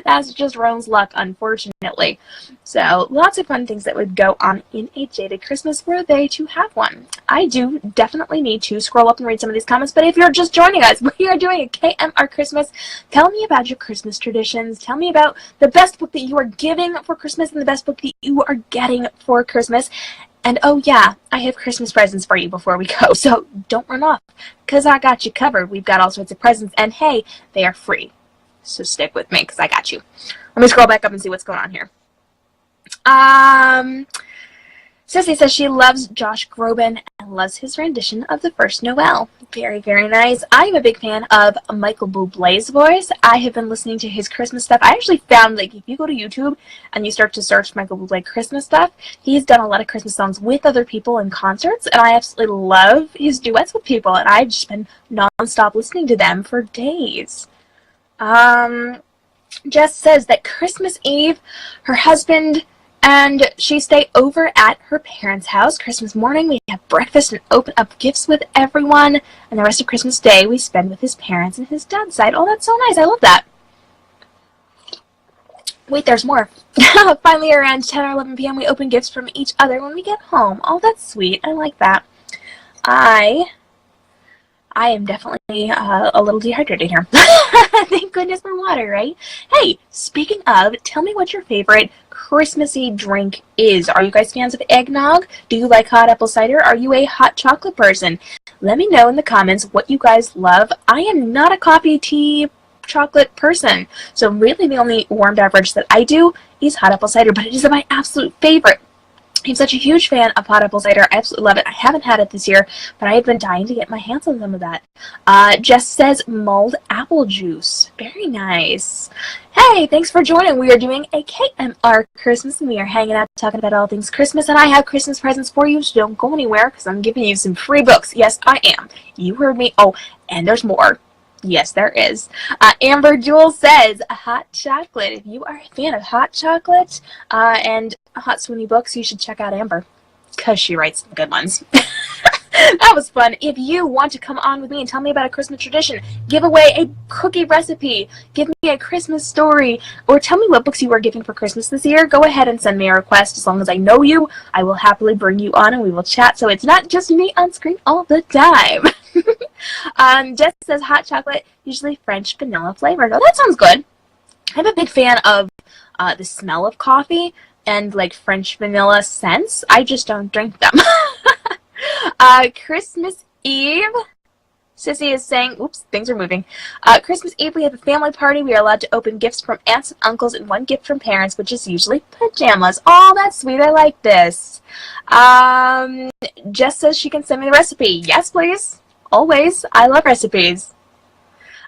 That's just Rome's luck, unfortunately. So lots of fun things that would go on in a jaded Christmas were they to have one. I do definitely need to scroll up and read some of these comments, but if you're just joining us, we are doing a KMR Christmas. Tell me about your Christmas traditions. Tell me about the best book that you are giving for Christmas and the best book that you are getting for Christmas. And oh yeah, I have Christmas presents for you before we go, so don't run off, because I got you covered. We've got all sorts of presents, and hey, they are free. So stick with me, because I got you. Let me scroll back up and see what's going on here. Sissy says she loves Josh Groban and loves his rendition of The First Noel. Very, very nice. I'm a big fan of Michael Bublé's voice. I have been listening to his Christmas stuff. I actually found, like, if you go to YouTube and you start to search Michael Bublé Christmas stuff, he's done a lot of Christmas songs with other people in concerts, and I absolutely love his duets with people, and I've just been non-stop listening to them for days. Jess says that Christmas Eve, her husband and she stay over at her parents' house. Christmas morning, we have breakfast and open up gifts with everyone. And the rest of Christmas Day, we spend with his parents and his dad's side. Oh, that's so nice. I love that. Wait, there's more. Finally, around 10 or 11 p.m., we open gifts from each other when we get home. Oh, that's sweet. I like that. I am definitely a little dehydrated here. Thank goodness for water, right? Hey, speaking of, tell me what your favorite Christmassy drink is. Are you guys fans of eggnog? Do you like hot apple cider? Are you a hot chocolate person? Let me know in the comments what you guys love. I am not a coffee, tea, chocolate person. So really the only warm beverage that I do is hot apple cider, but it is my absolute favorite. I'm such a huge fan of hot apple cider. I absolutely love it. I haven't had it this year, but I have been dying to get my hands on some of that. Jess says mulled apple juice. Very nice. Hey, thanks for joining. We are doing a KMR Christmas, and we are hanging out talking about all things Christmas, and I have Christmas presents for you, so don't go anywhere, because I'm giving you some free books. Yes, I am. You heard me. Oh, and there's more. Yes, there is. Amber Jewel says, hot chocolate. If you are a fan of hot chocolate and hot swimmy books, you should check out Amber, because she writes some good ones. That was fun. If you want to come on with me and tell me about a Christmas tradition, give away a cookie recipe, give me a Christmas story, or tell me what books you are giving for Christmas this year, go ahead and send me a request. As long as I know you, I will happily bring you on and we will chat, so it's not just me on screen all the time. Jess says hot chocolate, usually French vanilla flavored. Oh, that sounds good. I'm a big fan of the smell of coffee and like French vanilla scents. I just don't drink them. Christmas Eve, Sissy is saying, oops, things are moving. Christmas Eve, we have a family party. We are allowed to open gifts from aunts and uncles and one gift from parents, which is usually pajamas. Oh, that's sweet. I like this. Jess says she can send me the recipe. Yes, please. Always. I love recipes.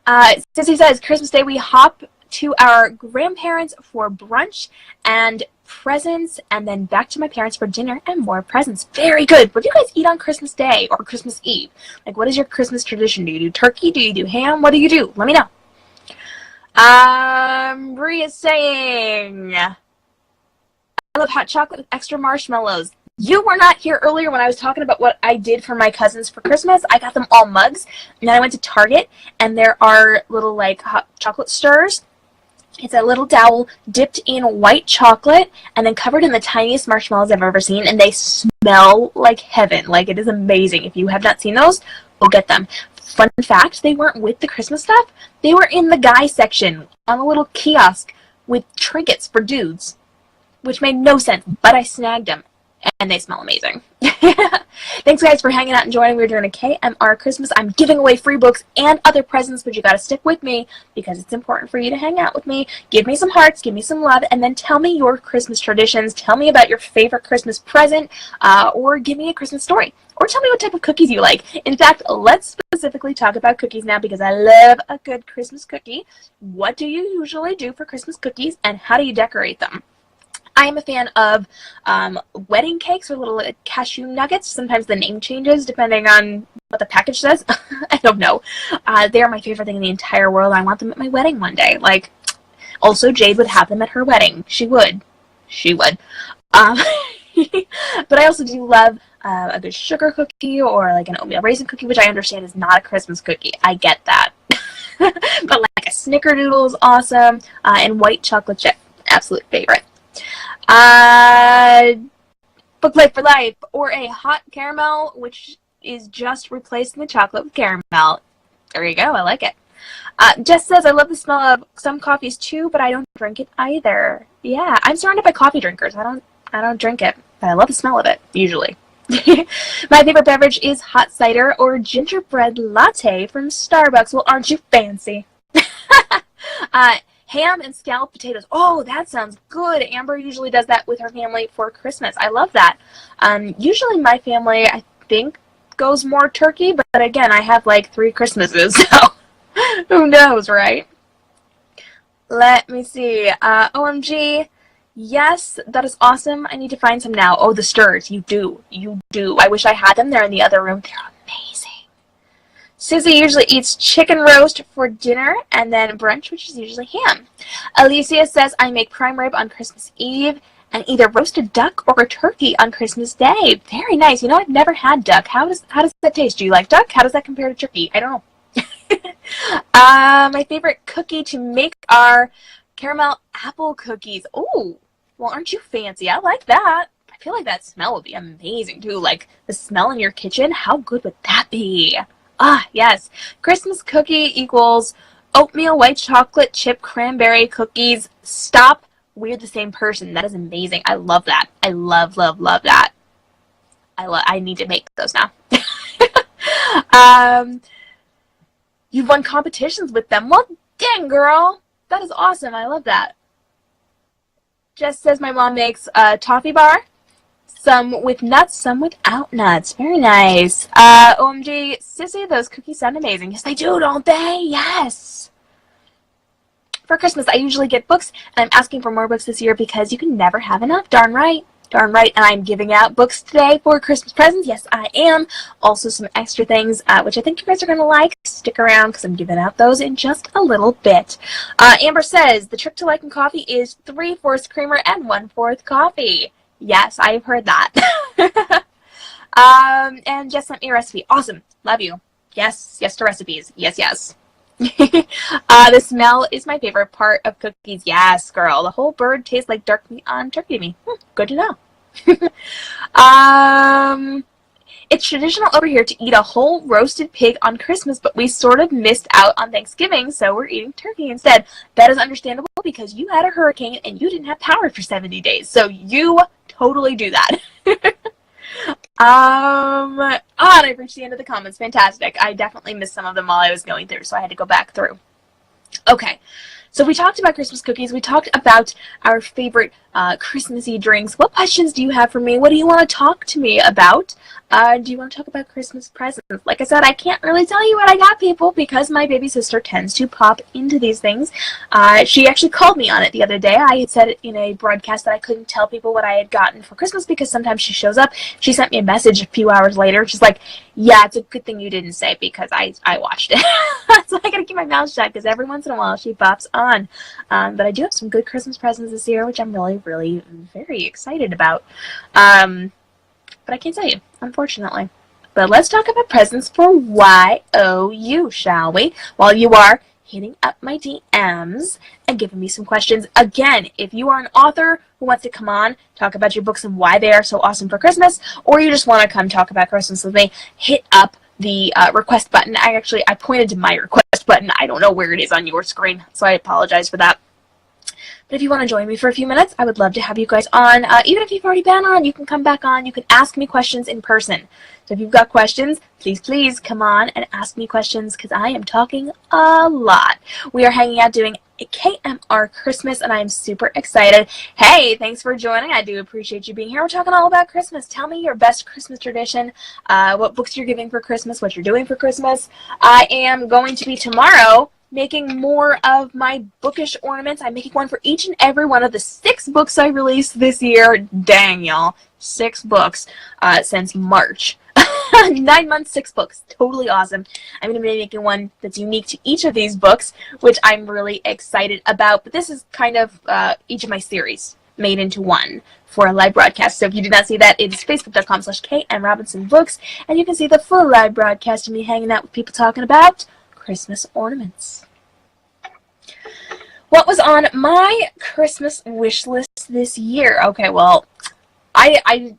Sissy says, Christmas Day, we hop to our grandparents for brunch and presents, and then back to my parents for dinner and more presents. Very good. What do you guys eat on Christmas Day or Christmas Eve? Like, what is your Christmas tradition? Do you do turkey? Do you do ham? What do you do? Let me know. Brie is saying, I love hot chocolate with extra marshmallows. You were not here earlier when I was talking about what I did for my cousins for Christmas. I got them all mugs, and then I went to Target, and there are little, like, hot chocolate stirrers. It's a little dowel dipped in white chocolate and then covered in the tiniest marshmallows I've ever seen, and they smell like heaven. Like, it is amazing. If you have not seen those, go get them. Fun fact, they weren't with the Christmas stuff. They were in the guy section on a little kiosk with trinkets for dudes, which made no sense, but I snagged them, and they smell amazing. Thanks, guys, for hanging out and joining. We're doing a KMR Christmas. I'm giving away free books and other presents, but you got to stick with me because it's important for you to hang out with me. Give me some hearts, give me some love, and then tell me your Christmas traditions. Tell me about your favorite Christmas present, or give me a Christmas story, or tell me what type of cookies you like. In fact, let's specifically talk about cookies now because I love a good Christmas cookie. What do you usually do for Christmas cookies, and how do you decorate them? I am a fan of wedding cakes or little cashew nuggets. Sometimes the name changes depending on what the package says. I don't know. They are my favorite thing in the entire world. I want them at my wedding one day. Like, also, Jade would have them at her wedding. She would. She would. But I also do love a good sugar cookie or like an oatmeal raisin cookie, which I understand is not a Christmas cookie. I get that. But like a snickerdoodle is awesome, and white chocolate chip, absolute favorite. Book Life for Life, or a hot caramel, which is just replacing the chocolate with caramel. There you go, I like it. Jess says, I love the smell of some coffees too, but I don't drink it either. Yeah, I'm surrounded by coffee drinkers. I don't drink it, but I love the smell of it, usually. My favorite beverage is hot cider or gingerbread latte from Starbucks. Well, aren't you fancy? Ham and scalloped potatoes. Oh, that sounds good. Amber usually does that with her family for Christmas. I love that. Usually my family, I think, goes more turkey, but again, I have like 3 Christmases, so who knows, right? Let me see. OMG. Yes, that is awesome. I need to find some now. Oh, the stirs. You do. You do. I wish I had them. They're in the other room. They're amazing. Susie usually eats chicken roast for dinner and then brunch, which is usually ham. Alicia says, I make prime rib on Christmas Eve and either roasted duck or a turkey on Christmas Day. Very nice. You know, I've never had duck. How does that taste? Do you like duck? How does that compare to turkey? I don't know. My favorite cookie to make are caramel apple cookies. Oh, well, aren't you fancy? I like that. I feel like that smell would be amazing, too. Like, the smell in your kitchen, how good would that be? Ah, yes. Christmas cookie equals oatmeal white chocolate chip cranberry cookies. Stop. We're the same person. That is amazing. I love that. I love, love, love that. I need to make those now. You've won competitions with them. Well, dang, girl. That is awesome. I love that. Jess says my mom makes a toffee bar. Some with nuts, some without nuts. Very nice. OMG, Sissy, those cookies sound amazing. Yes, they do, don't they? Yes. For Christmas, I usually get books, and I'm asking for more books this year because you can never have enough. Darn right. Darn right. And I'm giving out books today for Christmas presents. Yes, I am. Also, some extra things, which I think you guys are going to like. Stick around because I'm giving out those in just a little bit. Amber says, the trick to liking coffee is 3/4 creamer and 1/4 coffee. Yes, I've heard that. And just sent me a recipe. Awesome. Love you. Yes, yes to recipes. Yes, yes. The smell is my favorite part of cookies. Yes, girl. The whole bird tastes like dark meat on turkey to me. Good to know. It's traditional over here to eat a whole roasted pig on Christmas, but we sort of missed out on Thanksgiving, so we're eating turkey instead. That is understandable because you had a hurricane and you didn't have power for 70 days, so you totally do that. And I've reached the end of the comments. Fantastic. I definitely missed some of them while I was going through, so I had to go back through. Okay. So we talked about Christmas cookies. We talked about our favorite Christmassy drinks. What questions do you have for me? What do you want to talk to me about? Do you want to talk about Christmas presents? Like I said, I can't really tell you what I got, people, because my baby sister tends to pop into these things. She actually called me on it the other day. I had said in a broadcast that I couldn't tell people what I had gotten for Christmas because sometimes she shows up. She sent me a message a few hours later. She's like, yeah, it's a good thing you didn't say because I watched it. So I gotta keep my mouth shut because every once in a while she pops on. But I do have some good Christmas presents this year, which I'm really, really very excited about. But I can't tell you, unfortunately. But let's talk about presents for YOU, shall we? While you are hitting up my DMs and giving me some questions. Again, if you are an author who wants to come on, talk about your books and why they are so awesome for Christmas, or you just want to come talk about Christmas with me, hit up the request button. I pointed to my request button. I don't know where it is on your screen, so I apologize for that. But if you want to join me for a few minutes, I would love to have you guys on. Even if you've already been on, you can come back on. You can ask me questions in person. So if you've got questions, please come on and ask me questions because I am talking a lot. We are hanging out doing a KMR Christmas, and I am super excited. Hey, thanks for joining. I do appreciate you being here. We're talking all about Christmas. Tell me your best Christmas tradition, what books you're giving for Christmas, what you're doing for Christmas. I am going to be tomorrow making more of my bookish ornaments. I'm making one for each and every one of the 6 books I released this year. Dang, y'all. 6 books since March. 9 months, 6 books. Totally awesome. I'm going to be making one that's unique to each of these books, which I'm really excited about. But this is kind of each of my series made into one for a live broadcast. So if you did not see that, it is facebook.com/k.m.robinson books, and you can see the full live broadcast of me hanging out with people talking about Christmas ornaments. What was on my Christmas wish list this year? Okay, well, I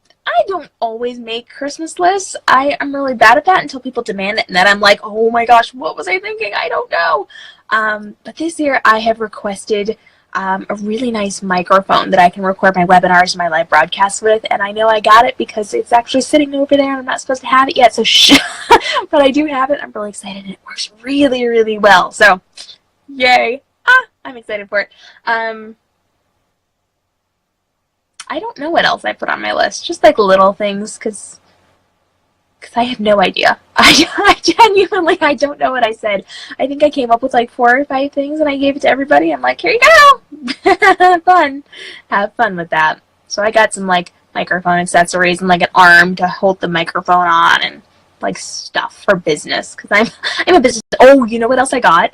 don't always make Christmas lists. I'm really bad at that until people demand it, and then I'm like, oh my gosh, what was I thinking? I don't know. But this year I have requested a really nice microphone that I can record my webinars and my live broadcasts with, and I know I got it because it's actually sitting over there and I'm not supposed to have it yet, so but I do have it. I'm really excited, and it works really, really well, so yay. I'm excited for it. I don't know what else I put on my list. Just like little things, because I have no idea. I genuinely, I don't know what I said. I think I came up with like 4 or 5 things and I gave it to everybody. I'm like, here you go. Have fun. Have fun with that. So I got some like microphone accessories and like an arm to hold the microphone on and like stuff for business, because I'm a business. Oh, you know what else I got?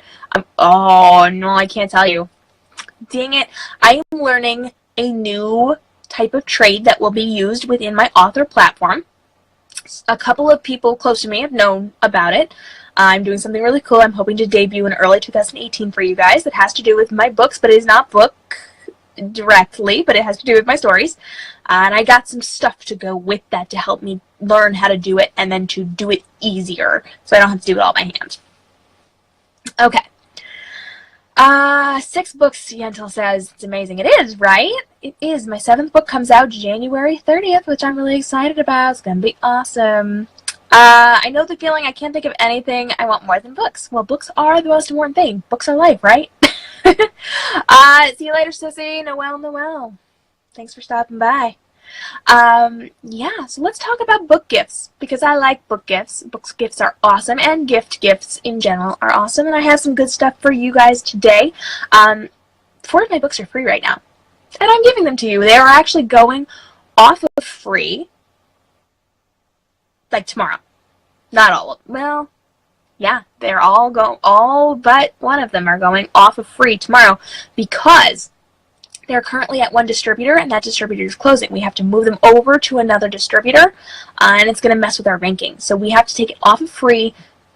Oh no, I can't tell you. Dang it. I am learning a new type of trade that will be used within my author platform. A couple of people close to me have known about it. I'm doing something really cool. I'm hoping to debut in early 2018 for you guys. That has to do with my books, but it is not book directly, but it has to do with my stories. And I got some stuff to go with that to help me learn how to do it and then to do it easier so I don't have to do it all by hand. Okay. 6 books, Yentel says. It's amazing. It is, right? It is. My 7th book comes out January 30th, which I'm really excited about. It's going to be awesome. I know the feeling. I can't think of anything I want more than books. Well, books are the most important thing. Books are life, right? See you later, Sissy. Noel. Thanks for stopping by. Yeah, so let's talk about book gifts, because I like book gifts. Book gifts are awesome, and gifts in general are awesome, and I have some good stuff for you guys today. 4 of my books are free right now, and I'm giving them to you. They are actually going off of free, like tomorrow. Not all of them. Well, yeah, they're all but one of them are going off of free tomorrow, because they're currently at one distributor, and that distributor is closing. We have to move them over to another distributor, and it's going to mess with our ranking. So we have to take it off of free,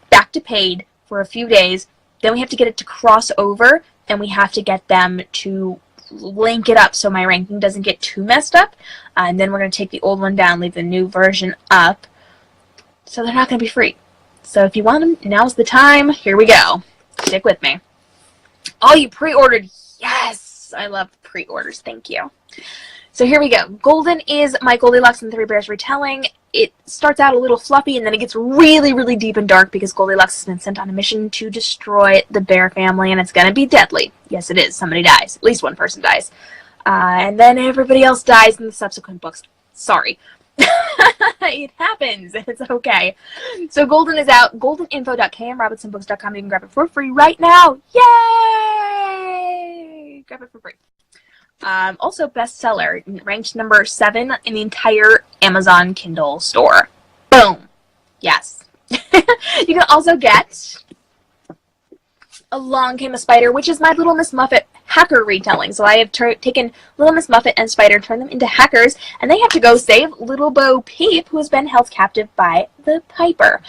back to paid for a few days. Then we have to get it to cross over, and we have to get them to link it up so my ranking doesn't get too messed up. And then we're going to take the old one down, leave the new version up. So they're not going to be free. So if you want them, now's the time. Here we go. Stick with me. All you pre-ordered, yes! I love pre-orders. Thank you. So here we go. Golden is my Goldilocks and the Three Bears retelling. It starts out a little fluffy, and then it gets really, really deep and dark because Goldilocks has been sent on a mission to destroy the bear family, and it's going to be deadly. Yes, it is. Somebody dies. At least one person dies. And then everybody else dies in the subsequent books. Sorry. It happens. It's okay. So Golden is out. goldeninfo.k.m.robinsonbooks.com. You can grab it for free right now. Yay! Grab it for free. Also bestseller, ranked number 7 in the entire Amazon Kindle store. Boom. Yes. You can also get Along Came a Spider, which is my Little Miss Muffet hacker retelling. So I have taken Little Miss Muffet and Spider, turned them into hackers, and they have to go save Little Bo Peep, who has been held captive by the Piper.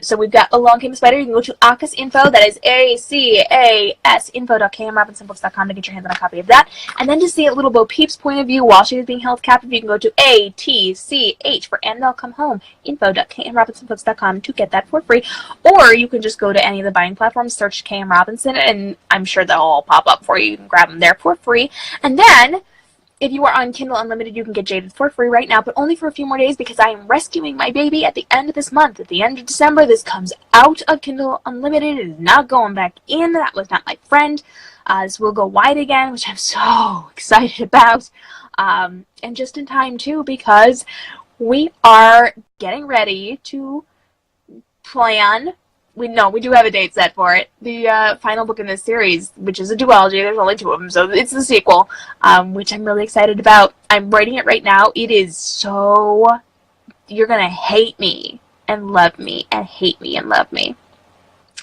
So we've got Along Came a Spider. You can go to ACAS Info, that is ACAS info.k.m.robinsonbooks.com to get your hands on a copy of that. And then to see Little Bo Peep's point of view while she was being held captive, you can go to ATCH for And They'll Come Home, info.k.m.robinsonbooks.com to get that for free. Or you can just go to any of the buying platforms, search K.M. Robinson, and I'm sure they'll all pop up for you. You can grab them there for free. And then, if you are on Kindle Unlimited, you can get Jaded for free right now, but only for a few more days because I am rescuing my baby at the end of this month. At the end of December, this comes out of Kindle Unlimited. It is not going back in. That was not my friend. This will go wide again, which I'm so excited about. And just in time, too, because we are getting ready to plan. We do have a date set for it. The final book in this series, which is a duology. There's only 2 of them, so it's the sequel, which I'm really excited about. I'm writing it right now. It is so... You're going to hate me and love me and hate me and love me.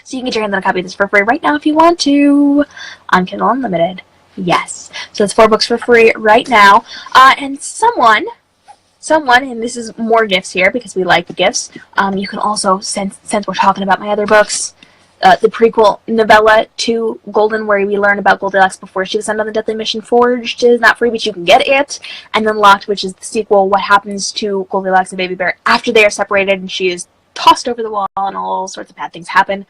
So you can get your hands on a copy of this for free right now if you want to on Kindle Unlimited. Yes. So it's 4 books for free right now. And someone, and this is more gifts here because we like the gifts, you can also, since we're talking about my other books, the prequel novella to Golden, where we learn about Goldilocks before she was sent on the Deathly Mission. Forged is not free, but you can get it. And then Locked, which is the sequel, what happens to Goldilocks and Baby Bear after they are separated and she is tossed over the wall and all sorts of bad things happen.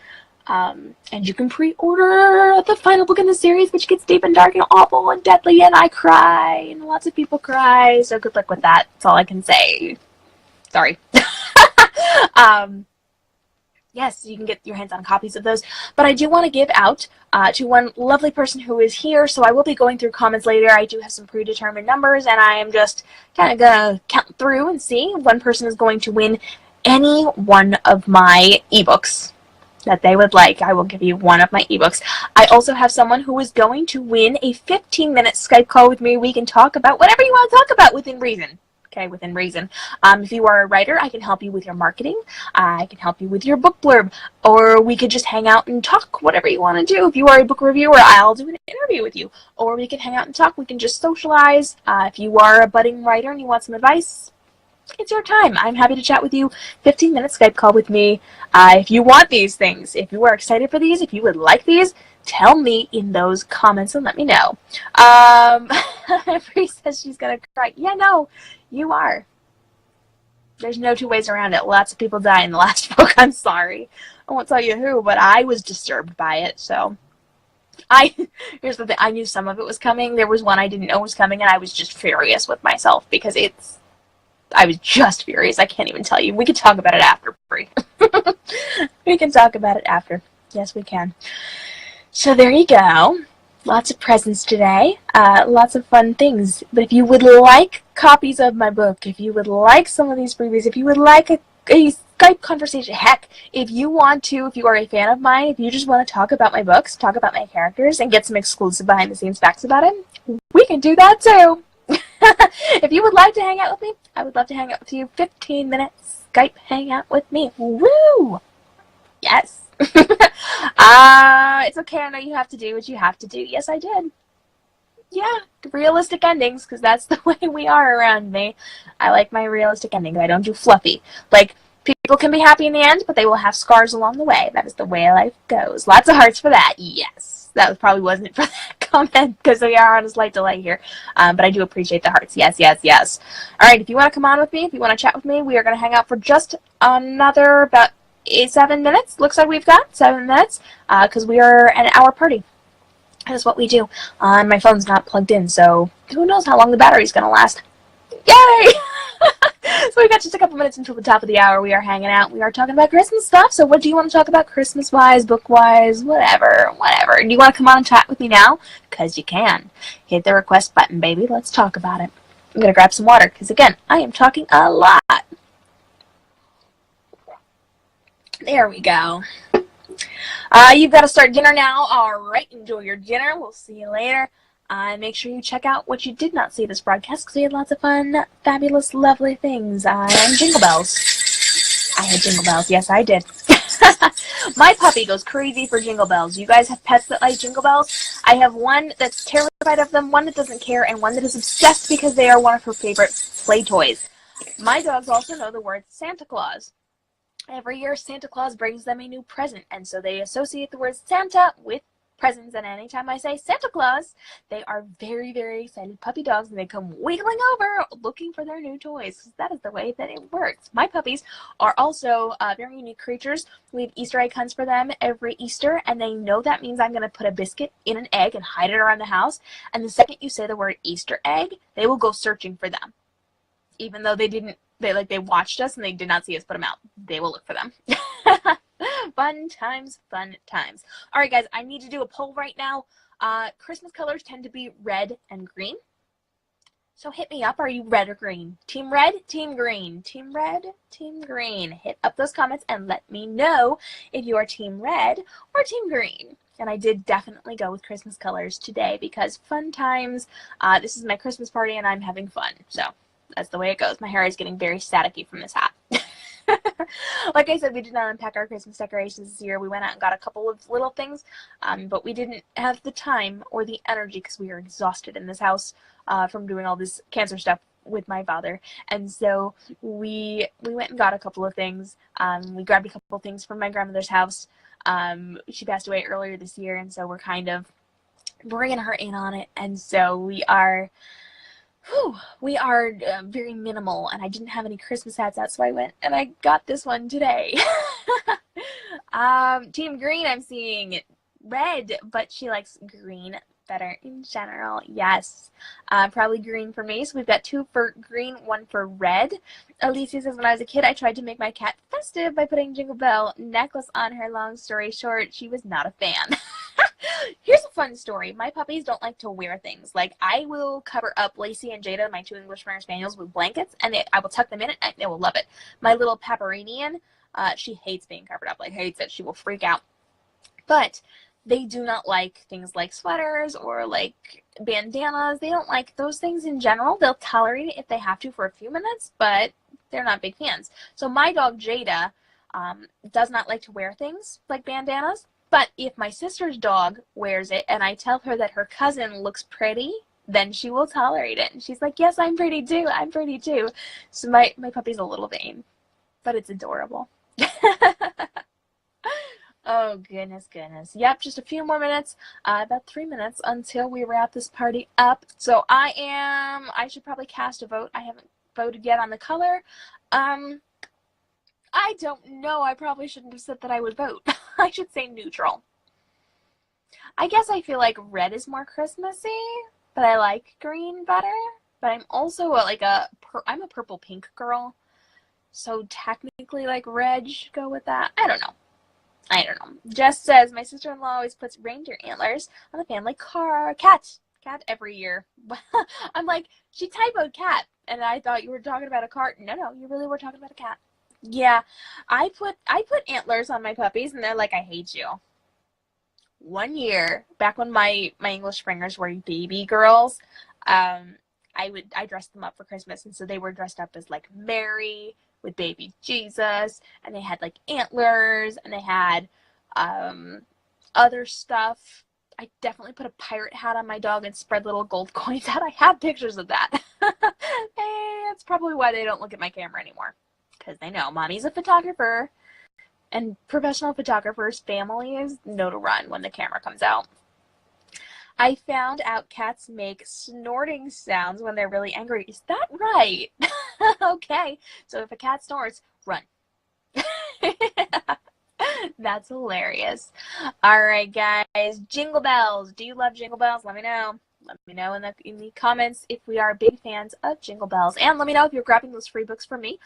And you can pre-order the final book in the series, which gets deep and dark and awful and deadly, and I cry, and lots of people cry, so good luck with that. That's all I can say. Sorry. Yes, you can get your hands on copies of those, but I do want to give out to one lovely person who is here, so I will be going through comments later. I do have some predetermined numbers, and I am just kind of going to count through and see. One person is going to win any one of my ebooks that they would like. I will give you one of my ebooks. I also have someone who is going to win a 15-minute Skype call with me. We can talk about whatever you want to talk about within reason. Okay, within reason. If you are a writer, I can help you with your marketing. I can help you with your book blurb. Or we could just hang out and talk, whatever you want to do. If you are a book reviewer, I'll do an interview with you. Or we can hang out and talk. We can just socialize. If you are a budding writer and you want some advice, it's your time. I'm happy to chat with you. 15-minute Skype call with me. If you want these things, if you are excited for these, if you would like these, tell me in those comments and let me know. Bree says she's going to cry. Yeah, no, you are. There's no two ways around it. Lots of people die in the last book. I'm sorry. I won't tell you who, but I was disturbed by it, so... Here's the thing. I knew some of it was coming. There was one I didn't know was coming, and I was just furious with myself because I was just furious. I can't even tell you. We can talk about it after, Brie. We can talk about it after. Yes, we can. So there you go. Lots of presents today. Lots of fun things. But if you would like copies of my book, if you would like some of these freebies, if you would like a Skype conversation, heck, if you want to, if you are a fan of mine, if you just want to talk about my books, talk about my characters, and get some exclusive behind-the-scenes facts about it, we can do that too. If you would like to hang out with me, I would love to hang out with you. 15 minutes Skype hangout with me. Woo! Yes. It's okay. I know you have to do what you have to do. Yes, I did. Yeah, realistic endings, because that's the way we are around me. I like my realistic endings. I don't do fluffy. Like, people can be happy in the end, but they will have scars along the way. That is the way life goes. Lots of hearts for that. Yes. That probably wasn't for that comment, because we are on a slight delay here. But I do appreciate the hearts. Yes, yes, yes. All right, if you want to come on with me, if you want to chat with me, we are going to hang out for just another about 7 minutes. Looks like we've got 7 minutes, because we are an hour party. That is what we do. My phone's not plugged in, so who knows how long the battery's going to last. Yay! So we got just a couple minutes until the top of the hour. We are hanging out. We are talking about Christmas stuff. So what do you want to talk about Christmas-wise, book-wise, whatever. Do you want to come on and chat with me now? Because you can. Hit the request button, baby. Let's talk about it. I'm going to grab some water because, again, I am talking a lot. There we go. You've got to start dinner now. All right, enjoy your dinner. We'll see you later. Make sure you check out what you did not see this broadcast, because we had lots of fun, fabulous, lovely things. And Jingle Bells. I had Jingle Bells. Yes, I did. My puppy goes crazy for Jingle Bells. You guys have pets that like Jingle Bells? I have one that's terrified of them, one that doesn't care, and one that is obsessed because they are one of her favorite play toys. My dogs also know the word Santa Claus. Every year, Santa Claus brings them a new present, and so they associate the word Santa with presents, and anytime I say Santa Claus, they are very, very excited puppy dogs, and they come wiggling over looking for their new toys. That is the way that it works. My puppies are also very unique creatures. We have Easter egg hunts for them every Easter, and they know that means I'm going to put a biscuit in an egg and hide it around the house, and the second you say the word Easter egg, they will go searching for them. Even though they watched us and they did not see us put them out. They will look for them. Fun times, fun times. All right, guys, I need to do a poll right now. Christmas colors tend to be red and green. So hit me up. Are you red or green? Team red, team green. Team red, team green. Hit up those comments and let me know if you are team red or team green. And I did definitely go with Christmas colors today because fun times. This is my Christmas party and I'm having fun. So that's the way it goes. My hair is getting very staticky from this hat. Like I said, we did not unpack our Christmas decorations this year. We went out and got a couple of little things, but we didn't have the time or the energy because we were exhausted in this house from doing all this cancer stuff with my father. And so we went and got a couple of things. We grabbed a couple of things from my grandmother's house. She passed away earlier this year, and so we're kind of bringing her in on it. And so we are very minimal, and I didn't have any Christmas hats out, so I went and I got this one today. Team green, I'm seeing red, but she likes green better in general. Yes, probably green for me. So we've got 2 for green, 1 for red. Alicia says, when I was a kid, I tried to make my cat festive by putting Jingle Bell necklace on her. Long story short, she was not a fan. Here's a fun story. My puppies don't like to wear things. Like, I will cover up Lacey and Jada, my 2 English Springer Spaniels, with blankets, and I will tuck them in it, and they will love it. My little Paparinian, she hates being covered up. Like, hates it. She will freak out. But they do not like things like sweaters or like bandanas. They don't like those things in general. They'll tolerate it if they have to for a few minutes, but they're not big fans. So my dog Jada does not like to wear things like bandanas. But if my sister's dog wears it and I tell her that her cousin looks pretty, then she will tolerate it. And she's like, yes, I'm pretty too. I'm pretty too. So my puppy's a little vain, but it's adorable. Oh, goodness. Yep, just a few more minutes, about 3 minutes until we wrap this party up. So I should probably cast a vote. I haven't voted yet on the color. I don't know. I probably shouldn't have said that I would vote. I should say neutral. I guess I feel like red is more Christmassy, but I like green better. But I'm also I'm a purple pink girl. So technically, like, red should go with that. I don't know. Jess says, my sister-in-law always puts reindeer antlers on the family cat every year. I'm like, she typoed cat, and I thought you were talking about a cart. No, you really were talking about a cat. Yeah, I put antlers on my puppies, and they're like, I hate you. One year, back when my English Springers were baby girls, I dressed them up for Christmas, and so they were dressed up as like Mary with baby Jesus, and they had like antlers, and they had other stuff. I definitely put a pirate hat on my dog and spread little gold coins out. I have pictures of that. Hey, that's probably why they don't look at my camera anymore, because they know mommy's a photographer, and professional photographers' families know to run when the camera comes out. I found out cats make snorting sounds when they're really angry. Is that right? Okay, so if a cat snorts, run. That's hilarious. All right, guys. Jingle bells. Do you love jingle bells? Let me know. Let me know in the comments if we are big fans of Jingle Bells. And let me know if you're grabbing those free books from me,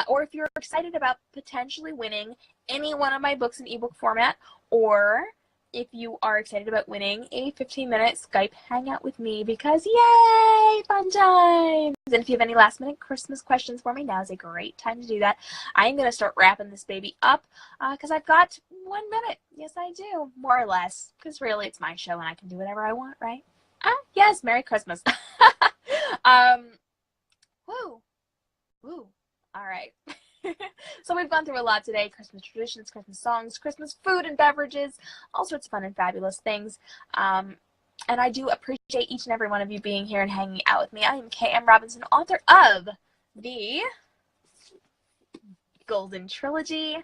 or if you're excited about potentially winning any one of my books in ebook format, or if you are excited about winning a 15-minute Skype hangout with me, because yay, fun times! And if you have any last-minute Christmas questions for me, now is a great time to do that. I'm going to start wrapping this baby up because I've got 1 minute. Yes, I do, more or less, because really it's my show and I can do whatever I want, right? Yes, Merry Christmas. Woo. All right. So we've gone through a lot today. Christmas traditions, Christmas songs, Christmas food and beverages, all sorts of fun and fabulous things. And I do appreciate each and every one of you being here and hanging out with me. I am K.M. Robinson, author of the Golden Trilogy,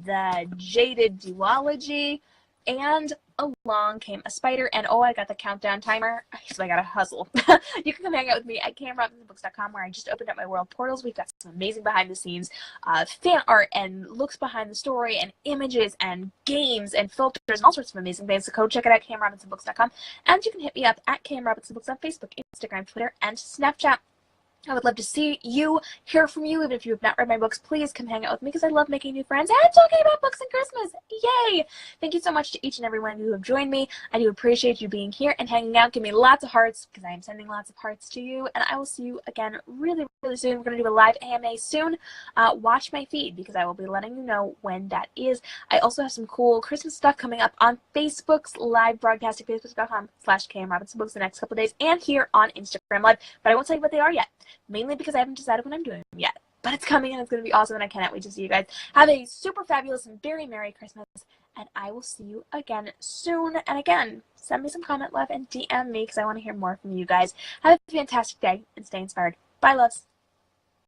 the Jaded Duology, and along came a spider, and I got the countdown timer, so I gotta hustle. You can come hang out with me at k.m.robinsonbooks.com, where I just opened up my world portals. We've got some amazing behind the scenes fan art and looks behind the story and images and games and filters and all sorts of amazing things. So go check it out at k.m.robinsonbooks.com, and you can hit me up at k.m.robinsonbooks on Facebook, Instagram, Twitter, and Snapchat. I would love to see you, hear from you. Even if you have not read my books, please come hang out with me, because I love making new friends and talking about books and Christmas. Yay! Thank you so much to each and every one of you who have joined me. I do appreciate you being here and hanging out. Give me lots of hearts, because I am sending lots of hearts to you. And I will see you again really, really soon. We're going to do a live AMA soon. Watch my feed, because I will be letting you know when that is. I also have some cool Christmas stuff coming up on Facebook's live broadcasting, facebook.com/KMRobinsonBooks the next couple of days, and here on Instagram Live. But I won't tell you what they are yet. Mainly because I haven't decided when I'm doing them yet. But it's coming, and it's going to be awesome, and I cannot wait to see you guys. Have a super fabulous and very Merry Christmas, and I will see you again soon. And again, send me some comment love and DM me, because I want to hear more from you guys. Have a fantastic day and stay inspired. Bye, loves.